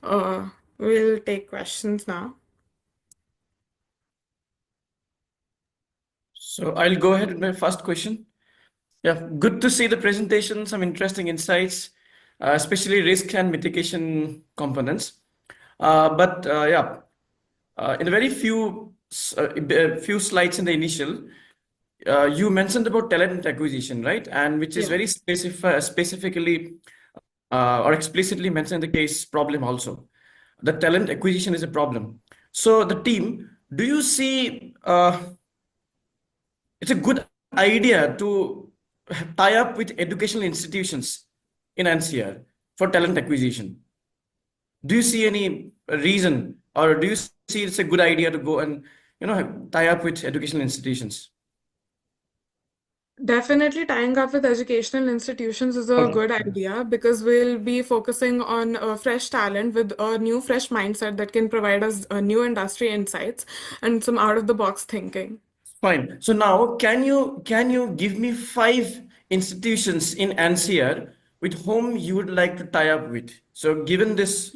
We'll take questions now. So I'll go ahead with my first question. Yeah, good to see the presentation, some interesting insights, especially risk and mitigation components. In a very few slides in the initial, you mentioned about talent acquisition, right? And which is very specifically or explicitly mentioned in the case problem also. The talent acquisition is a problem. So the team, do you see it's a good idea to tie up with educational institutions in NCR for talent acquisition? Do you see any reason, or do you see it's a good idea to go and tie up with educational institutions? Definitely tying up with educational institutions is a good idea because we'll be focusing on fresh talent with a new, fresh mindset that can provide us new industry insights and some out-of-the-box thinking. Fine. So now, can you give me 5 institutions in NCR with whom you would like to tie up with? So given this,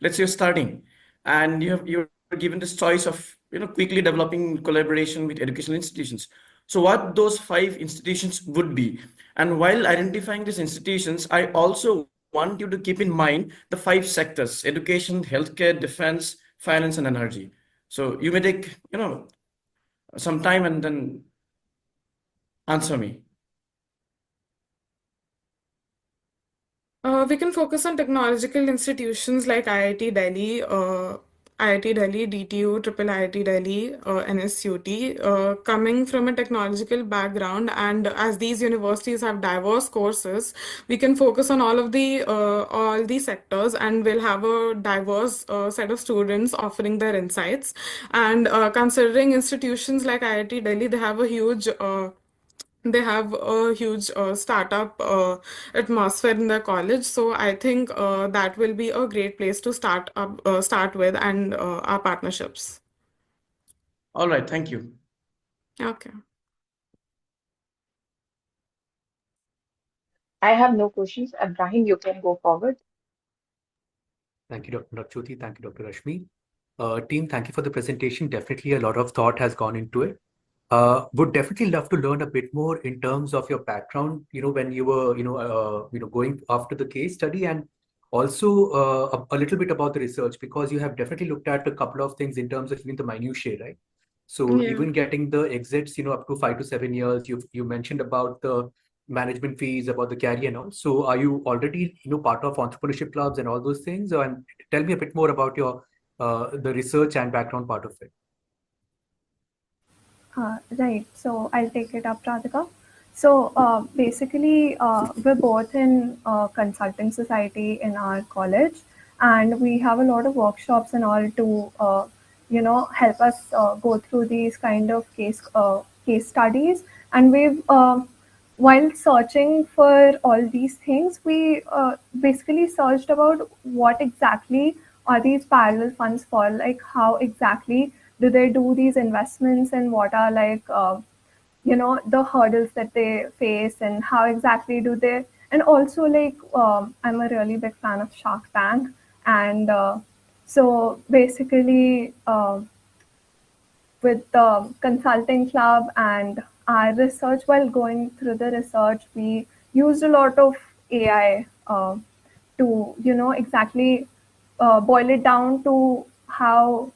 let's say you're starting and you're given this choice of quickly developing collaboration with educational institutions. So what those 5 institutions would be? And while identifying these institutions, I also want you to keep in mind the 5 sectors: education, healthcare, defense, finance, and energy. So you may take, some time and then answer me. We can focus on technological institutions like IIT Delhi, DTU, Triple IIT Delhi, NSUT. Coming from a technological background, and as these universities have diverse courses, we can focus on all the sectors, and we'll have a diverse set of students offering their insights. And considering institutions like IIT Delhi, they have a huge startup atmosphere in their college, so I think that will be a great place to start with, and our partnerships. All right, thank you. Okay. I have no questions. Ibrahim, you can go forward. Thank you, Dr. Nabajyoti. Thank you, Dr. Rashmi. Team, thank you for the presentation. Definitely a lot of thought has gone into it. Would definitely love to learn a bit more in terms of your background, when you were, going after the case study, and also a little bit about the research, because you have definitely looked at a couple of things in terms of even the minutiae, right? So even getting the exits, up to 5 to 7 years, you mentioned about the management fees, about the carry and all. So are you already, part of entrepreneurship clubs and all those things? And tell me a bit more about your the research and background part of it. Right. So I'll take it up, Radhika. So basically, we're both in consulting society in our college, and we have a lot of workshops and all to, help us go through these kind of case studies. And we've, while searching for all these things, we basically searched about what exactly are these parallel funds for, like how exactly do they do these investments, and what are like the hurdles that they face, and how exactly do they, and also like I'm a really big fan of Shark Tank, And so basically, with the consulting club and our research, while going through the research, we used a lot of AI to, exactly boil it down to how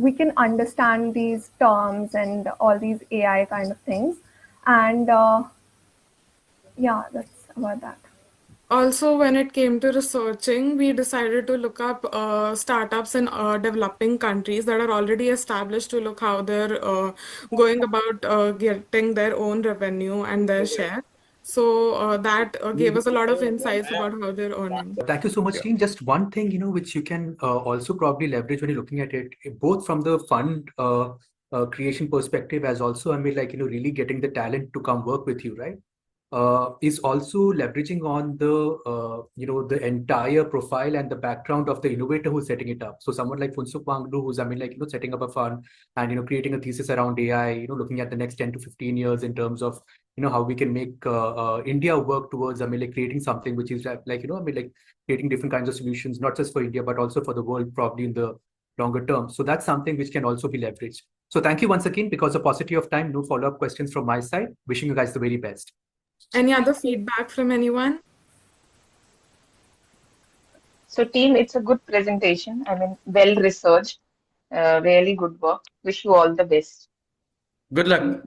we can understand these terms and all these AI kind of things. And yeah, that's about that. Also, when it came to researching, we decided to look up startups in developing countries that are already established to look how they're going about getting their own revenue and their share. So that gave us a lot of insights about how they're earning. Thank you so much, team. Just one thing, which you can also probably leverage when you're looking at it, both from the fund creation perspective, as also, really getting the talent to come work with you, right? Is also leveraging on the entire profile and the background of the innovator who's setting it up. So someone like Funsuk Wangdu, who's setting up a fund and creating a thesis around AI, looking at the next 10 to 15 years in terms of how we can make India work towards creating something which is creating different kinds of solutions, not just for India but also for the world, probably in the longer term. So that's something which can also be leveraged. So thank you once again. Because of paucity of time, no follow-up questions from my side. Wishing you guys the very best. Any other feedback from anyone? So team, it's a good presentation. Well researched. Really good work. Wish you all the best. Good luck.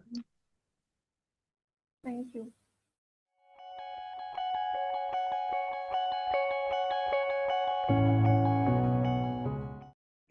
Thank you.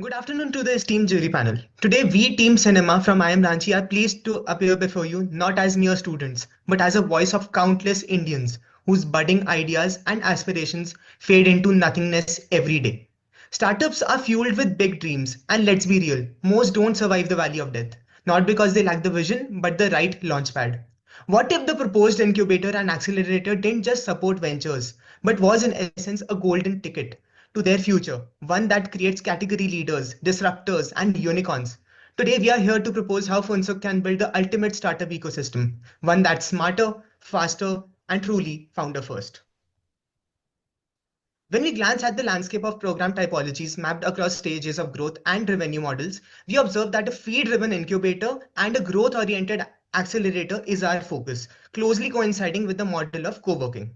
Good afternoon to the esteemed jury panel. Today, we Team Cinema from IIM Ranchi are pleased to appear before you not as mere students, but as a voice of countless Indians whose budding ideas and aspirations fade into nothingness every day. Startups are fueled with big dreams, and let's be real, most don't survive the valley of death, not because they lack the vision, but the right launchpad. What if the proposed incubator and accelerator didn't just support ventures, but was in essence a golden ticket to their future, one that creates category leaders, disruptors, and unicorns? Today, we are here to propose how Funsuk can build the ultimate startup ecosystem, one that's smarter, faster, and truly founder first. When we glance at the landscape of program typologies mapped across stages of growth and revenue models, we observe that a fee-driven incubator and a growth-oriented accelerator is our focus, closely coinciding with the model of co-working.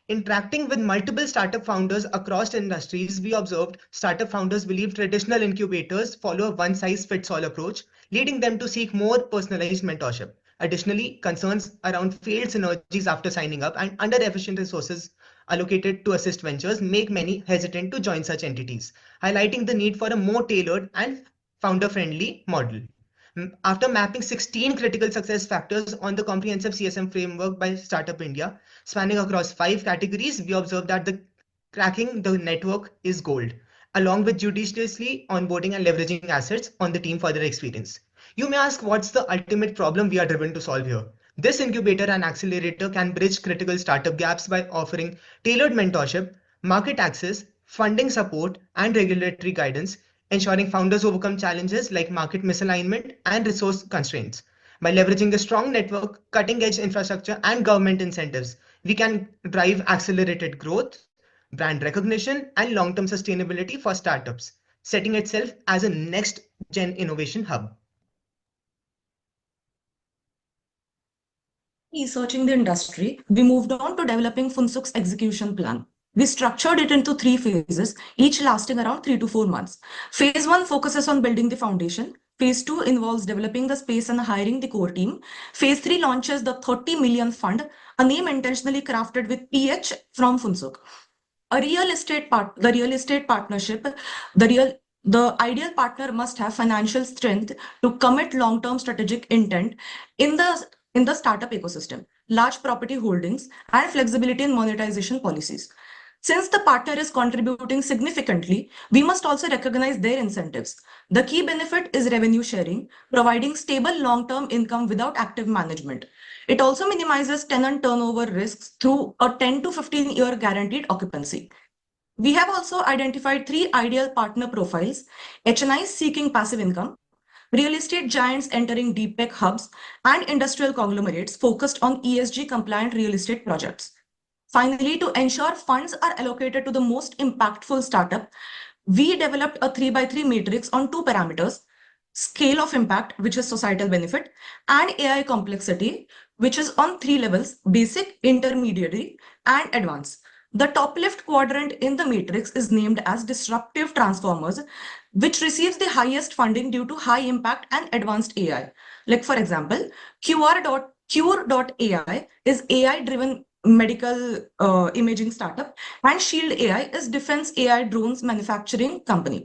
Interacting with multiple startup founders across industries, we observed startup founders believe traditional incubators follow a one-size-fits-all approach, leading them to seek more personalized mentorship. Additionally, concerns around failed synergies after signing up and under-efficient resources allocated to assist ventures make many hesitant to join such entities, highlighting the need for a more tailored and founder-friendly model. After mapping 16 critical success factors on the comprehensive CSM framework by Startup India, spanning across 5 categories, we observed that the cracking the network is gold, along with judiciously onboarding and leveraging assets on the team for their experience. You may ask, what's the ultimate problem we are driven to solve here? This incubator and accelerator can bridge critical startup gaps by offering tailored mentorship, market access, funding support, and regulatory guidance, ensuring founders overcome challenges like market misalignment and resource constraints. By leveraging a strong network, cutting-edge infrastructure, and government incentives, we can drive accelerated growth, brand recognition, and long-term sustainability for startups, setting itself as a next-gen innovation hub. Researching the industry, we moved on to developing Funsuk's execution plan. We structured it into 3 phases, each lasting around 3 to 4 months. Phase 1 focuses on building the foundation. Phase 2 involves developing the space and hiring the core team. Phase 3 launches the 30 million fund, a name intentionally crafted with PH from Funsuk. The real estate partnership, the ideal partner must have financial strength to commit long-term strategic intent in the startup ecosystem, large property holdings, and flexibility in monetization policies. Since the partner is contributing significantly, we must also recognize their incentives. The key benefit is revenue sharing, providing stable long-term income without active management. It also minimizes tenant turnover risks through a 10 to 15-year guaranteed occupancy. We have also identified 3 ideal partner profiles: HNIs seeking passive income, real estate giants entering deep tech hubs, and industrial conglomerates focused on ESG compliant real estate projects. Finally, to ensure funds are allocated to the most impactful startup, we developed a 3x3 matrix on 2 parameters: scale of impact, which is societal benefit, and AI complexity, which is on 3 levels: basic, intermediary, and advanced. The top left quadrant in the matrix is named as disruptive transformers, which receives the highest funding due to high impact and advanced AI. Like for example, Cure.ai is AI-driven medical imaging startup, and Shield AI is defense AI drones manufacturing company.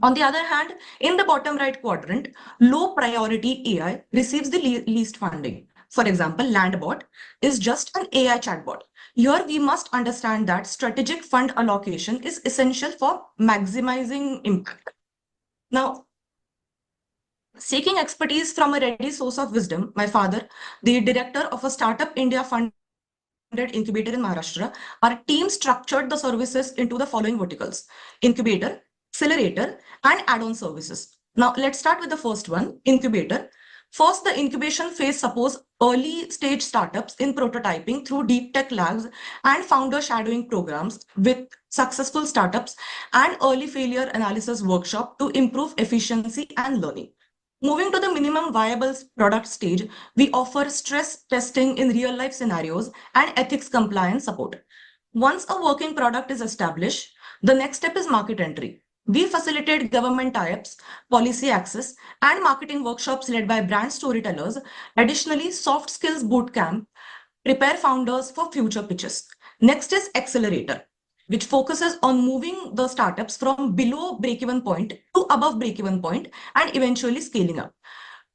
On the other hand, in the bottom right quadrant, low priority AI receives the least funding. For example, Landbot is just an AI chatbot. Here we must understand that strategic fund allocation is essential for maximizing impact. Now, seeking expertise from a ready source of wisdom, my father, the director of a Startup India funded incubator in Maharashtra, our team structured the services into the following verticals: incubator, accelerator, and add-on services. Now, let's start with the first one, incubator. First, the incubation phase supports early stage startups in prototyping through deep tech labs and founder shadowing programs with successful startups and early failure analysis workshop to improve efficiency and learning. Moving to the minimum viable product stage, we offer stress testing in real life scenarios and ethics compliance support. Once a working product is established, the next step is market entry. We facilitate government tie-ups, policy access, and marketing workshops led by brand storytellers. Additionally, soft skills bootcamp prepare founders for future pitches. Next is accelerator, which focuses on moving the startups from below break-even point to above break-even point and eventually scaling up.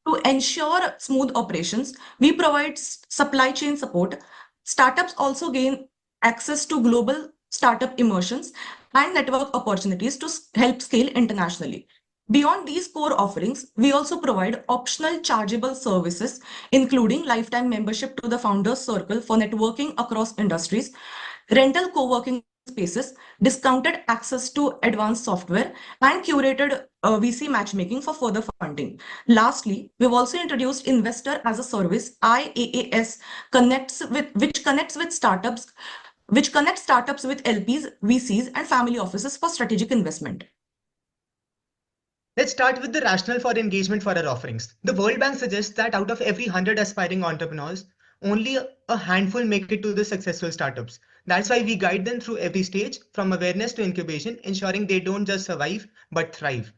To ensure smooth operations, we provide supply chain support. Startups also gain access to global startup immersions and network opportunities to help scale internationally. Beyond these core offerings, we also provide optional chargeable services, including lifetime membership to the Founders Circle for networking across industries, rental co-working spaces, discounted access to advanced software, and curated VC matchmaking for further funding. Lastly, we've also introduced Investor as a Service, IaaS, which connects startups with LPs, VCs, and family offices for strategic investment. Let's start with the rationale for engagement for our offerings. The World Bank suggests that out of every 100 aspiring entrepreneurs, only a handful make it to the successful startups. That's why we guide them through every stage, from awareness to incubation, ensuring they don't just survive, but thrive.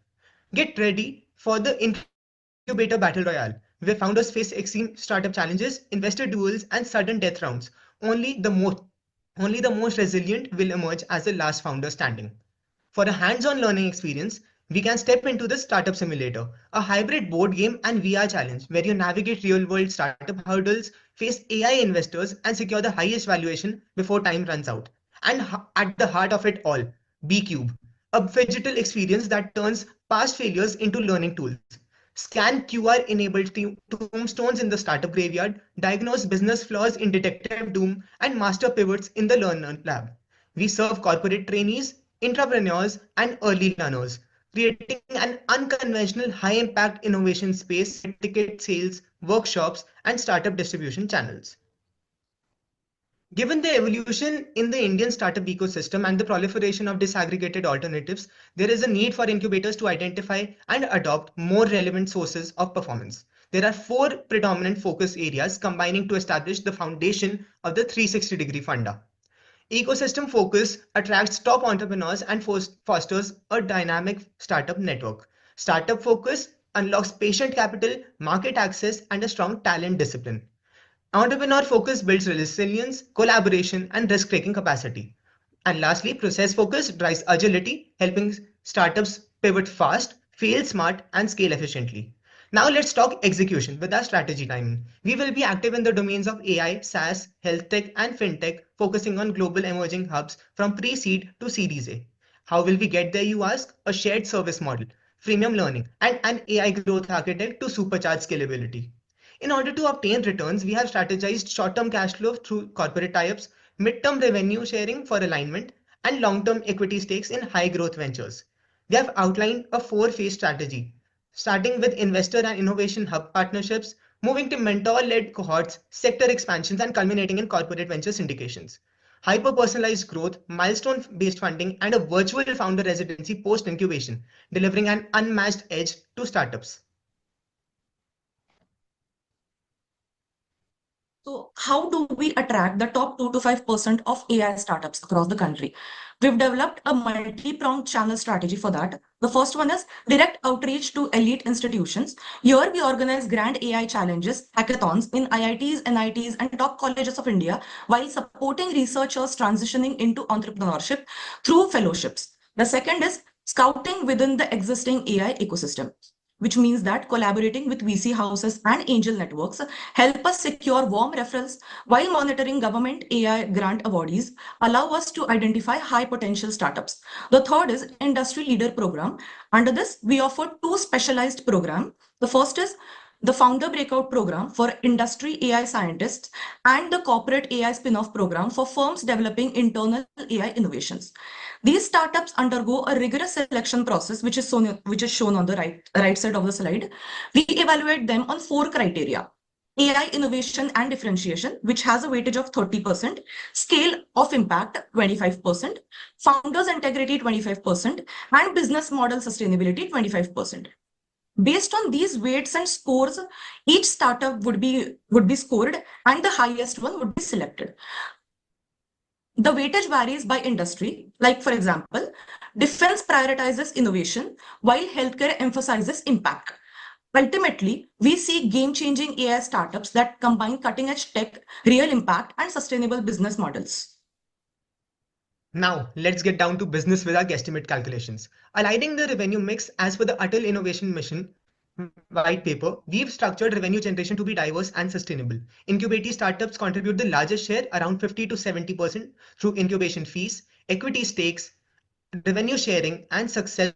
Get ready for the incubator battle royale, where founders face extreme startup challenges, investor duels, and sudden death rounds. Only the most resilient will emerge as the last founder standing. For a hands-on learning experience, we can step into the Startup Simulator, a hybrid board game and VR challenge where you navigate real-world startup hurdles, face AI investors, and secure the highest valuation before time runs out. And at the heart of it all, B-Cube, a digital experience that turns past failures into learning tools. Scan QR-enabled tombstones in the startup graveyard, diagnose business flaws in Detective Doom, and master pivots in the Learner Lab. We serve corporate trainees, entrepreneurs, and early learners, creating an unconventional high-impact innovation space with ticket sales, workshops, and startup distribution channels. Given the evolution in the Indian startup ecosystem and the proliferation of disaggregated alternatives, there is a need for incubators to identify and adopt more relevant sources of performance. There are 4 predominant focus areas combining to establish the foundation of the 360-degree funda. Ecosystem focus attracts top entrepreneurs and fosters a dynamic startup network. Startup focus unlocks patient capital, market access, and a strong talent discipline. Entrepreneur focus builds resilience, collaboration, and risk-taking capacity. And lastly, process focus drives agility, helping startups pivot fast, fail smart, and scale efficiently. Now let's talk execution with our strategy timing. We will be active in the domains of AI, SaaS, health tech, and fintech, focusing on global emerging hubs from pre-seed to Series A. How will we get there, you ask? A shared service model, freemium learning, and an AI growth architect to supercharge scalability. In order to obtain returns, we have strategized short-term cash flow through corporate tie-ups, mid-term revenue sharing for alignment, and long-term equity stakes in high-growth ventures. We have outlined a 4-phase strategy, starting with investor and innovation hub partnerships, moving to mentor-led cohorts, sector expansions, and culminating in corporate venture syndications. hyper-personalized growth, milestone-based funding, and a virtual founder residency post-incubation, delivering an unmatched edge to startups. So how do we attract the top 2 to 5% of AI startups across the country? We've developed a multi-pronged channel strategy for that. The first one is direct outreach to elite institutions. Here we organize grand AI challenges, hackathons in IITs, NITs, and top colleges of India while supporting researchers transitioning into entrepreneurship through fellowships. The second is scouting within the existing AI ecosystem, which means that collaborating with VC houses and angel networks help us secure warm referrals while monitoring government AI grant awardees, allow us to identify high potential startups. The third is industry leader program. Under this, we offer two specialized programs. The first is the founder breakout program for industry AI scientists and the corporate AI spin-off program for firms developing internal AI innovations. These startups undergo a rigorous selection process, which is shown on the right side of the slide. We evaluate them on 4 criteria: AI innovation and differentiation, which has a weightage of 30%, scale of impact 25%, founders integrity 25%, and business model sustainability 25%. Based on these weights and scores, each startup would be scored and the highest one would be selected. The weightage varies by industry. Like, for example, defense prioritizes innovation while healthcare emphasizes impact. Ultimately, we see game-changing AI startups that combine cutting-edge tech, real impact, and sustainable business models. Now, let's get down to business with our guesstimate calculations. Aligning the revenue mix as per the Atal Innovation Mission white paper, we've structured revenue generation to be diverse and sustainable. Incubating startups contribute the largest share, around 50 to 70%, through incubation fees, equity stakes, revenue sharing, and success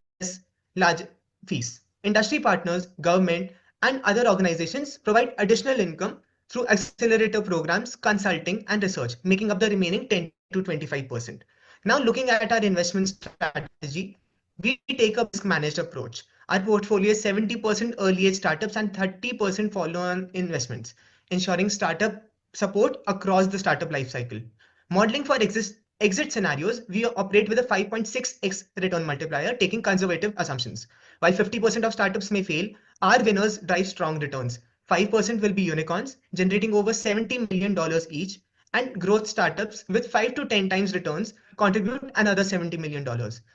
large fees. Industry partners, government, and other organizations provide additional income through accelerator programs, consulting, and research, making up the remaining 10 to 25%. Now, looking at our investment strategy, we take a risk-managed approach. Our portfolio is 70% early-age startups and 30% follow-on investments, ensuring startup support across the startup lifecycle. Modeling for exit scenarios, we operate with a 5.6x return multiplier, taking conservative assumptions. While 50% of startups may fail, our winners drive strong returns. 5% will be unicorns, generating over $70 million each, and growth startups with 5 to 10 times returns contribute another $70 million.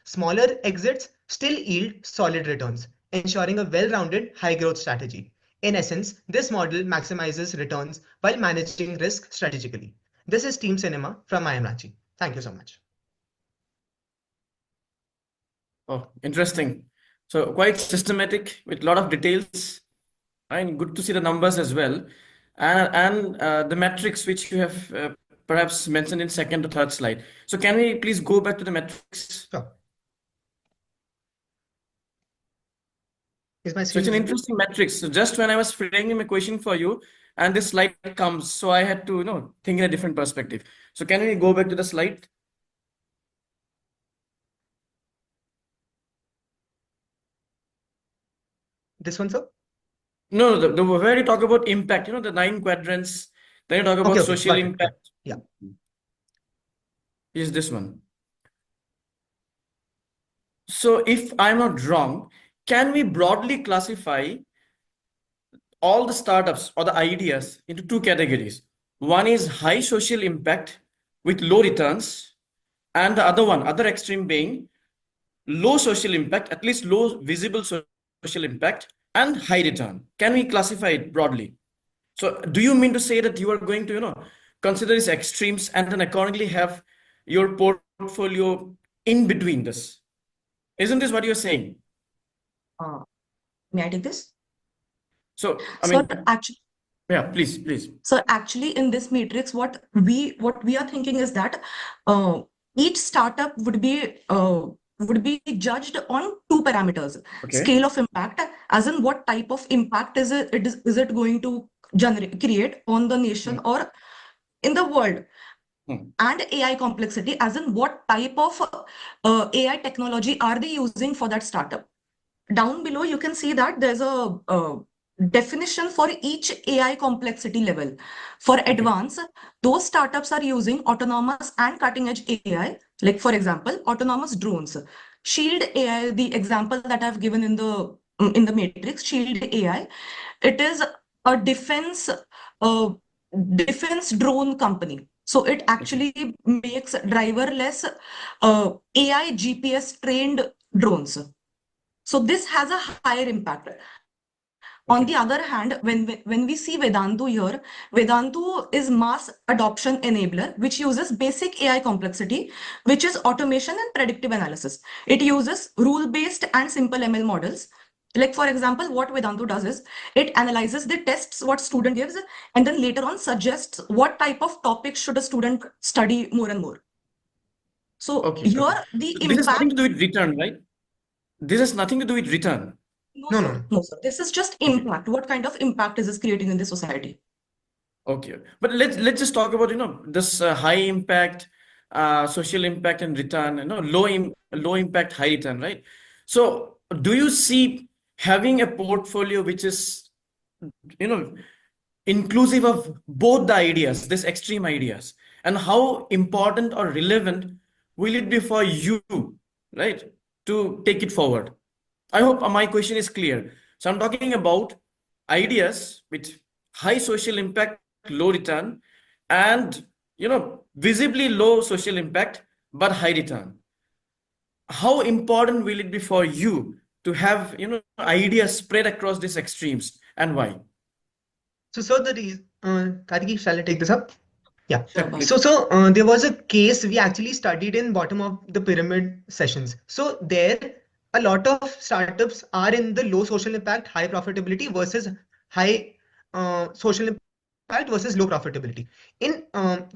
Smaller exits still yield solid returns, ensuring a well-rounded high-growth strategy. In essence, this model maximizes returns while managing risk strategically. This is Team Cinema from I am Ranchi. Thank you so much. Oh, interesting. So quite systematic with a lot of details, and good to see the numbers as well. And the metrics which you have perhaps mentioned in second or third slide. So can we please go back to the metrics? Sure. So it's an interesting metrics. So just when I was framing a question for you, and this slide comes, so I had to think in a different perspective. So can we go back to the slide? This one, sir? No, where you talk about impact, the 9 quadrants, then you talk about social impact. Yeah. Is this one. So if I'm not wrong, can we broadly classify all the startups or the ideas into 2 categories? One is high social impact with low returns, and the other extreme being low social impact, at least low visible social impact, and high return. Can we classify it broadly? So do you mean to say that you are going to, consider these extremes and then accordingly have your portfolio in between this? Isn't this what you're saying? May I take this? So, actually, yeah, please. So actually, in this matrix, what we are thinking is that each startup would be judged on 2 parameters: scale of impact, as in what type of impact is it going to create on the nation or in the world, and AI complexity, as in what type of AI technology are they using for that startup. Down below, you can see that there's a definition for each AI complexity level. For advanced, those startups are using autonomous and cutting edge AI, like for example, autonomous drones. Shield AI, the example that I've given in the matrix, Shield AI, it is a defense drone company. So it actually makes driverless AI GPS trained drones. So this has a higher impact. On the other hand, when we see Vedantu here, Vedantu is mass adoption enabler, which uses basic AI complexity, which is automation and predictive analysis. It uses rule-based and simple ML models. Like for example, what Vedantu does is it analyzes the tests what student gives, and then later on suggests what type of topics should a student study more and more. So here the This has nothing impact. to do with return, right? This has nothing to do with return. No, sir. This is just impact. What kind of impact is this creating in the society? Okay, but let's just talk about this high impact, social impact and return, low impact, high return, right? So do you see having a portfolio which is inclusive of both the ideas, this extreme ideas, and how important or relevant will it be for you, right, to take it forward? I hope my question is clear. So I'm talking about ideas with high social impact, low return, and visibly low social impact but high return. How important will it be for you to have ideas spread across these extremes, and why? So the reason, Kartiki, shall I take this up? Yeah. Sure, please. So there was a case we actually studied in bottom of the pyramid sessions. So there, a lot of startups are in the low social impact, high profitability versus high social impact versus low profitability. In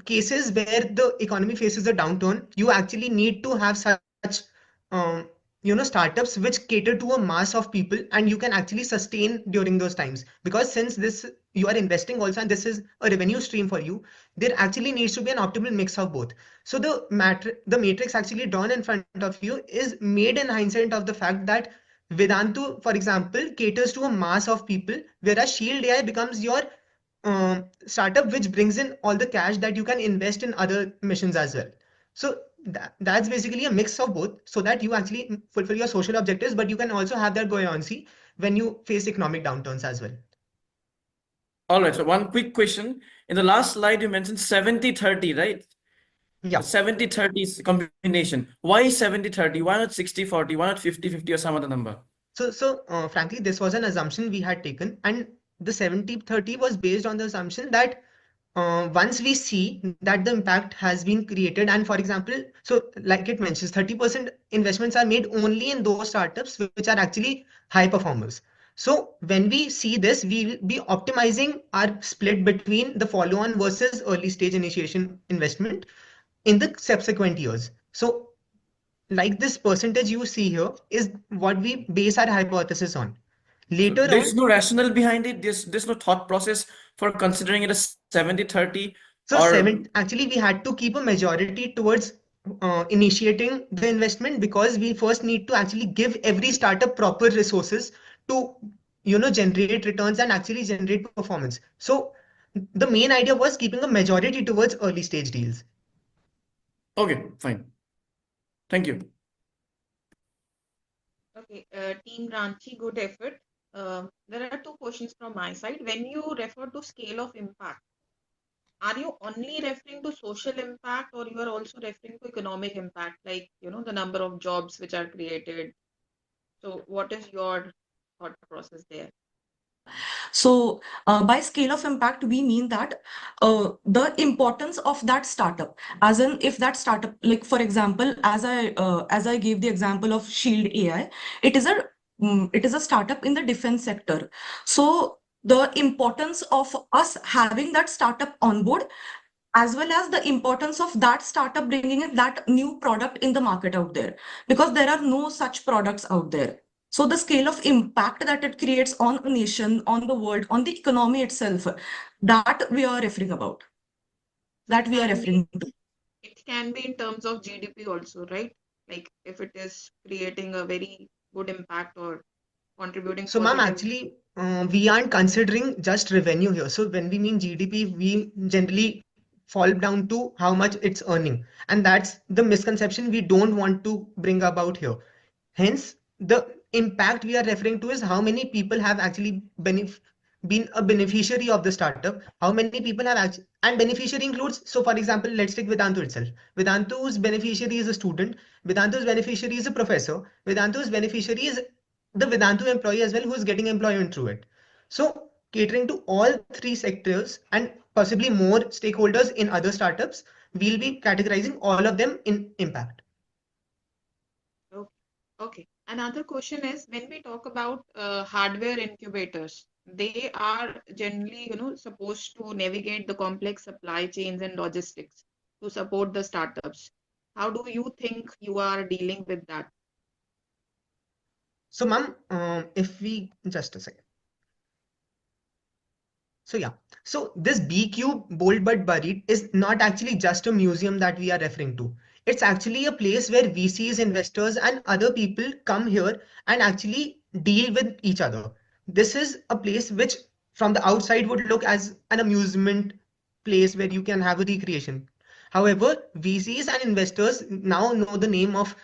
cases where the economy faces a downturn, you actually need to have such um, startups which cater to a mass of people, and you can actually sustain during those times, because since this you are investing also and this is a revenue stream for you, there actually needs to be an optimal mix of both. So the matrix actually drawn in front of you is made in hindsight of the fact that Vedantu, for example, caters to a mass of people, whereas Shield AI becomes your startup which brings in all the cash that you can invest in other missions as well. So that's basically a mix of both, so that you actually fulfill your social objectives, but you can also have that buoyancy when you face economic downturns as well. All right, so one quick question. In the last slide, you mentioned 70-30, right? Yeah. 70-30 is combination. Why 70-30? Why not 60-40? Why not 50-50 or some other number? So frankly, this was an assumption we had taken, and the 70-30 was based on the assumption that once we see that the impact has been created, and for example, so like it mentions, 30% investments are made only in those startups which are actually high performers. So when we see this, we will be optimizing our split between the follow-on versus early stage initiation investment in the subsequent years. So like this percentage you see here is what we base our hypothesis on. Later There's on, no rationale behind it. There's no thought process for considering it a 70-30 so or actually we had to keep a majority towards initiating the investment, because we first need to actually give every startup proper resources to generate returns and actually generate performance. So the main idea was keeping a majority towards early stage deals. Okay, fine. Thank you. Okay, Team Ranchi, good effort. There are two questions from my side. When you refer to scale of impact, are you only referring to social impact, or you are also referring to economic impact, like the number of jobs which are created? So what is your thought process there? So by scale of impact, we mean that the importance of that startup, as in if that startup, like for example, as I gave the example of Shield AI, it is a startup in the defense sector. So the importance of us having that startup on board, as well as the importance of that startup bringing in that new product in the market out there, because there are no such products out there. So the scale of impact that it creates on a nation, on the world, on the economy itself, that we are referring about. That we are referring to. It can be in terms of GDP also, right? Like if it is creating a very good impact or contributing So, ma'am, positively? actually, we aren't considering just revenue here. So, when we mean GDP, we generally fall down to how much it's earning. And that's the misconception we don't want to bring about here. Hence, the impact we are referring to is how many people have actually been a beneficiary of the startup, how many people have actually, and beneficiary includes, so for example, let's take Vedantu itself. Vedantu's beneficiary is a student, Vedantu's beneficiary is a professor, Vedantu's beneficiary is the Vedantu employee as well who is getting employment through it. So catering to all three sectors and possibly more stakeholders in other startups, we'll be categorizing all of them in impact. Okay. Okay. Another question is when we talk about hardware incubators, they are generally, supposed to navigate the complex supply chains and logistics to support the startups. How do you think you are dealing with that? So, ma'am, if we just a second. So yeah, so this B Cube Bold But Buried is not actually just a museum that we are referring to. It's actually a place where VCs, investors, and other people come here and actually deal with each other. This is a place which, from the outside, would look as an amusement place where you can have a recreation. However, VCs and investors now know the name of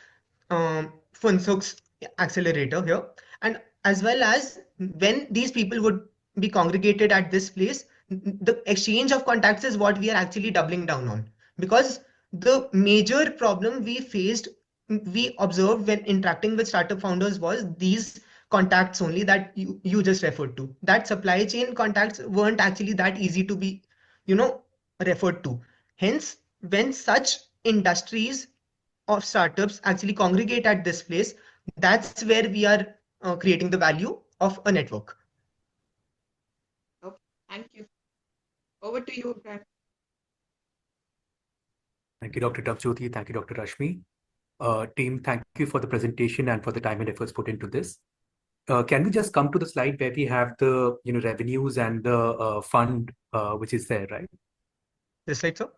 Funsuk's accelerator here, and as well as when these people would be congregated at this place, the exchange of contacts is what we are actually doubling down on. Because the major problem we faced, we observed when interacting with startup founders was these contacts only that you just referred to. That supply chain contacts weren't actually that easy to be, you know, referred to. Hence, when such industries of startups actually congregate at this place, that's where we are creating the value of a network. Okay. Thank you. Over to you, Brad. Thank you, Dr. Nabajyoti. Thank you, Dr. Rashmi. Team, thank you for the presentation and for the time and efforts put into this. Can we just come to the slide where we have the revenues and the fund which is there, right? This slide, sir?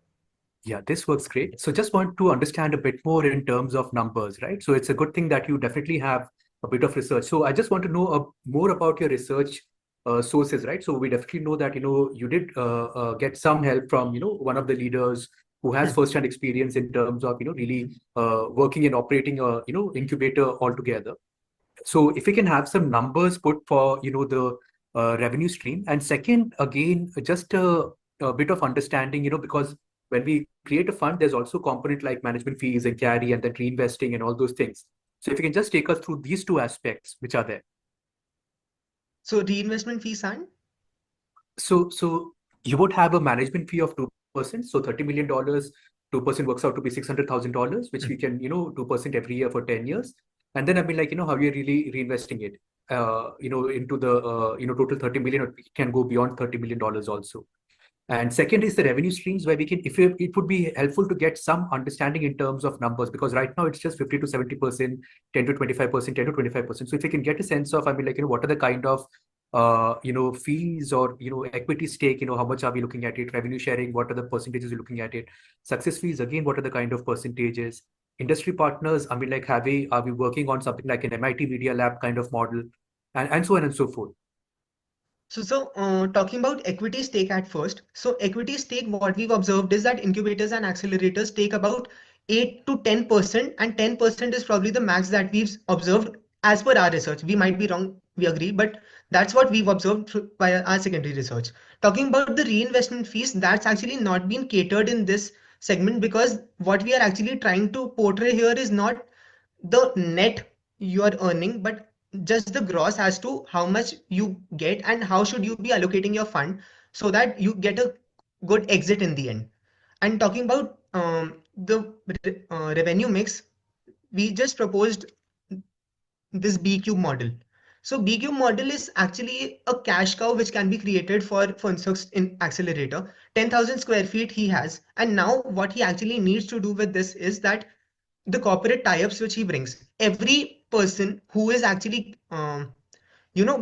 Yeah, this works great. So just want to understand a bit more in terms of numbers, right? So it's a good thing that you definitely have a bit of research. So I just want to know more about your research sources, right? So we definitely know that, you did get some help from, one of the leaders who has first-hand experience in terms of, really working and operating a, incubator altogether. So if we can have some numbers put for, the revenue stream. And second, again, just a bit of understanding, because when we create a fund, there's also component like management fees and carry and then reinvesting and all those things. So if you can just take us through these two aspects, which are there. So reinvestment fees and? So you would have a management fee of 2%. So $30 million, 2% works out to be $600,000, which we can, 2% every year for 10 years. And then I mean, like, how you're really reinvesting it, into the, total 30 million, or we can go beyond $30 million also. And second is the revenue streams where we can, it would be helpful to get some understanding in terms of numbers, because right now it's just 50 to 70%, 10 to 25%, 10 to 25%. So if you can get a sense of, I mean, like, what are the kind of, fees or, equity stake, how much are we looking at it, revenue sharing, what are the percentages you're looking at it, success fees, again, what are the kind of percentages, industry partners, I mean, like, are we working on something like an MIT Media Lab kind of model, and so on and so forth. So, talking about equity stake at first. So equity stake, what we've observed is that incubators and accelerators take about 8 to 10%, and 10% is probably the max that we've observed as per our research. We might be wrong, we agree, but that's what we've observed by our secondary research. Talking about the reinvestment fees, that's actually not been catered in this segment, because what we are actually trying to portray here is not the net you are earning, but just the gross as to how much you get and how should you be allocating your fund so that you get a good exit in the end. And talking about the revenue mix, we just proposed this B Cube model. So B Cube model is actually a cash cow which can be created for Funsuk's in accelerator. 10,000 square feet he has, and now what he actually needs to do with this is that the corporate tie-ups which he brings, every person who is actually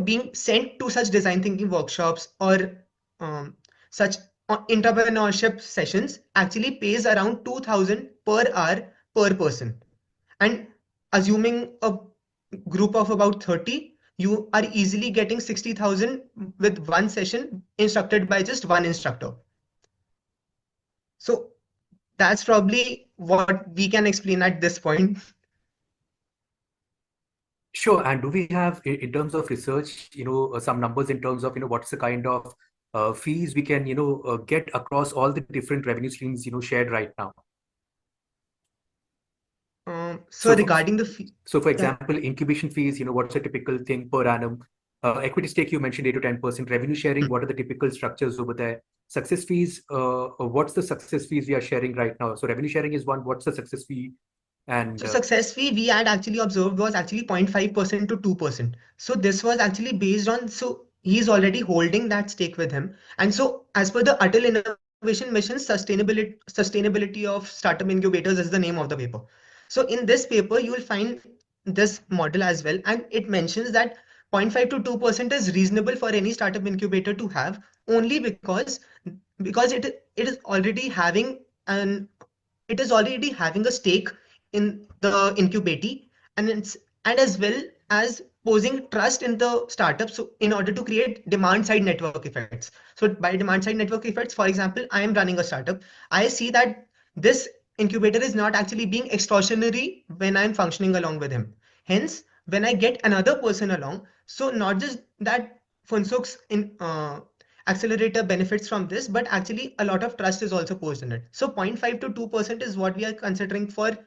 being sent to such design thinking workshops or such entrepreneurship sessions actually pays around 2,000 per hour per person. And assuming a group of about 30, you are easily getting 60,000 with one session instructed by just one instructor. So that's probably what we can explain at this point. Sure. And do we have, in terms of research, some numbers in terms of, what's the kind of fees we can, get across all the different revenue streams, shared right now? So regarding the fee, for example, incubation fees, what's a typical thing per annum? Equity stake, you mentioned 8 to 10%. Revenue sharing, what are the typical structures over there? Success fees, what's the success fees we are sharing right now? So revenue sharing is one. What's the success fee? And so success fee we had actually observed was actually 0.5% to 2%. So this was actually based on, so he's already holding that stake with him. And so as per the Atal Innovation Mission, sustainability of startup incubators is the name of the paper. So in this paper, you will find this model as well. And it mentions that 0.5 to 2% is reasonable for any startup incubator to have, only because it is already having a stake in the incubatee, and as well as posing trust in the startup, so in order to create demand side network effects. So by demand side network effects, for example, I am running a startup. I see that this incubator is not actually being extortionary when I'm functioning along with him. Hence, when I get another person along, so not just that Funsuk's accelerator benefits from this, but actually a lot of trust is also posed in it. So 0.5 to 2% is what we are considering for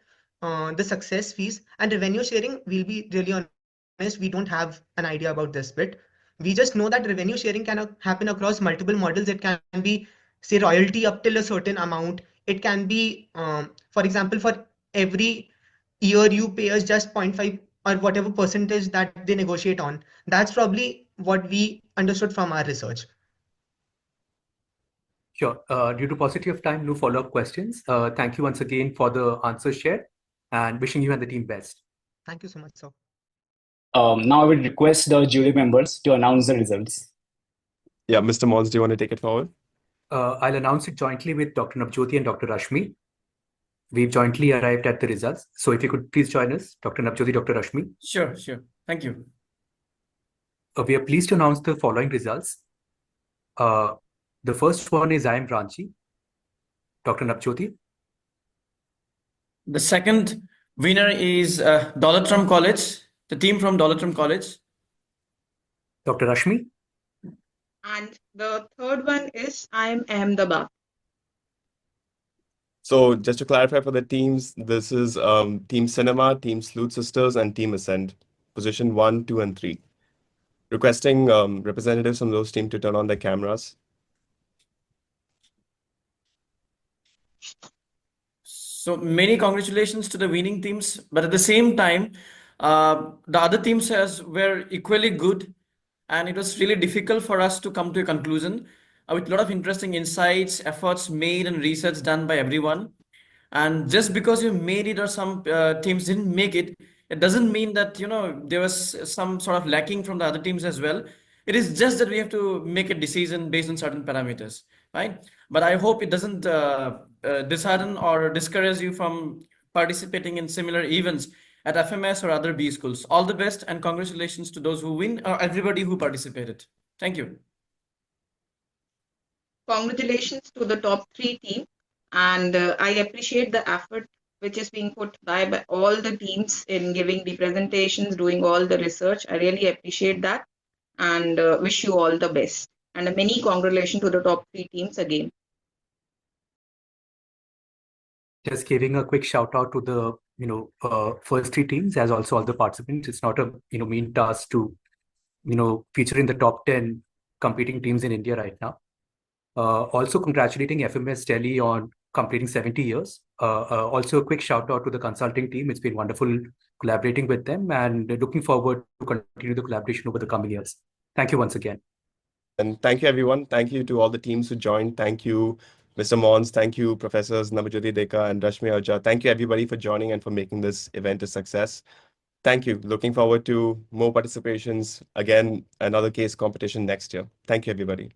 the success fees. And revenue sharing, we'll be really honest, we don't have an idea about this bit. We just know that revenue sharing can happen across multiple models. It can be, say, royalty up till a certain amount. It can be, for example, for every year you pay us just 0.5 or whatever percentage that they negotiate on. That's probably what we understood from our research. Sure. Due to paucity of time, no follow-up questions. Thank you once again for the answers shared, and wishing you and the team best. Thank you so much, sir. Now I would request the jury members to announce the results. Yeah, Mr. Monce, do you want to take it forward? I'll announce it jointly with Dr. Nabajyoti and Dr. Rashmi. We've jointly arrived at the results. So if you could please join us, Dr. Nabajyoti, Dr. Rashmi. Sure. Thank you. We are pleased to announce the following results. The first one is I am Ranchi. Dr. Nabajyoti. The second winner is Daulat College, the team from Daulat College. Dr. Rashmi. And the third one is I am Ahmedabad. So just to clarify for the teams, this is Team Cinema, Team Sleuth Sisters, and Team Ascend, position 1, 2, and 3. Requesting representatives from those teams to turn on their cameras. So many congratulations to the winning teams, but at the same time, the other teams were equally good, and it was really difficult for us to come to a conclusion with a lot of interesting insights, efforts made, and research done by everyone. And just because you made it or some teams didn't make it, it doesn't mean that there was some sort of lacking from the other teams as well. It is just that we have to make a decision based on certain parameters, right? But I hope it doesn't dishearten or discourage you from participating in similar events at FMS or other B schools. All the best and congratulations to those who win or everybody who participated. Thank you. Congratulations to the top 3 teams. And I appreciate the effort which is being put by all the teams in giving the presentations, doing all the research. I really appreciate that and wish you all the best. And a many congratulations to the top 3 teams again. Just giving a quick shout out to the first 3 teams, as also all the participants. It's not a mean task to feature in the top 10 competing teams in India right now. Also congratulating FMS Delhi on completing 70 years. Also a quick shout out to the consulting team. It's been wonderful collaborating with them, and looking forward to continue the collaboration over the coming years. Thank you once again. And thank you, everyone. Thank you to all the teams who joined. Thank you, Mr. Monce. Thank you, Professors Nabajyoti Deka and Rashmi Ahuja. Thank you, everybody, for joining and for making this event a success. Thank you. Looking forward to more participations. Again, another case competition next year. Thank you, everybody.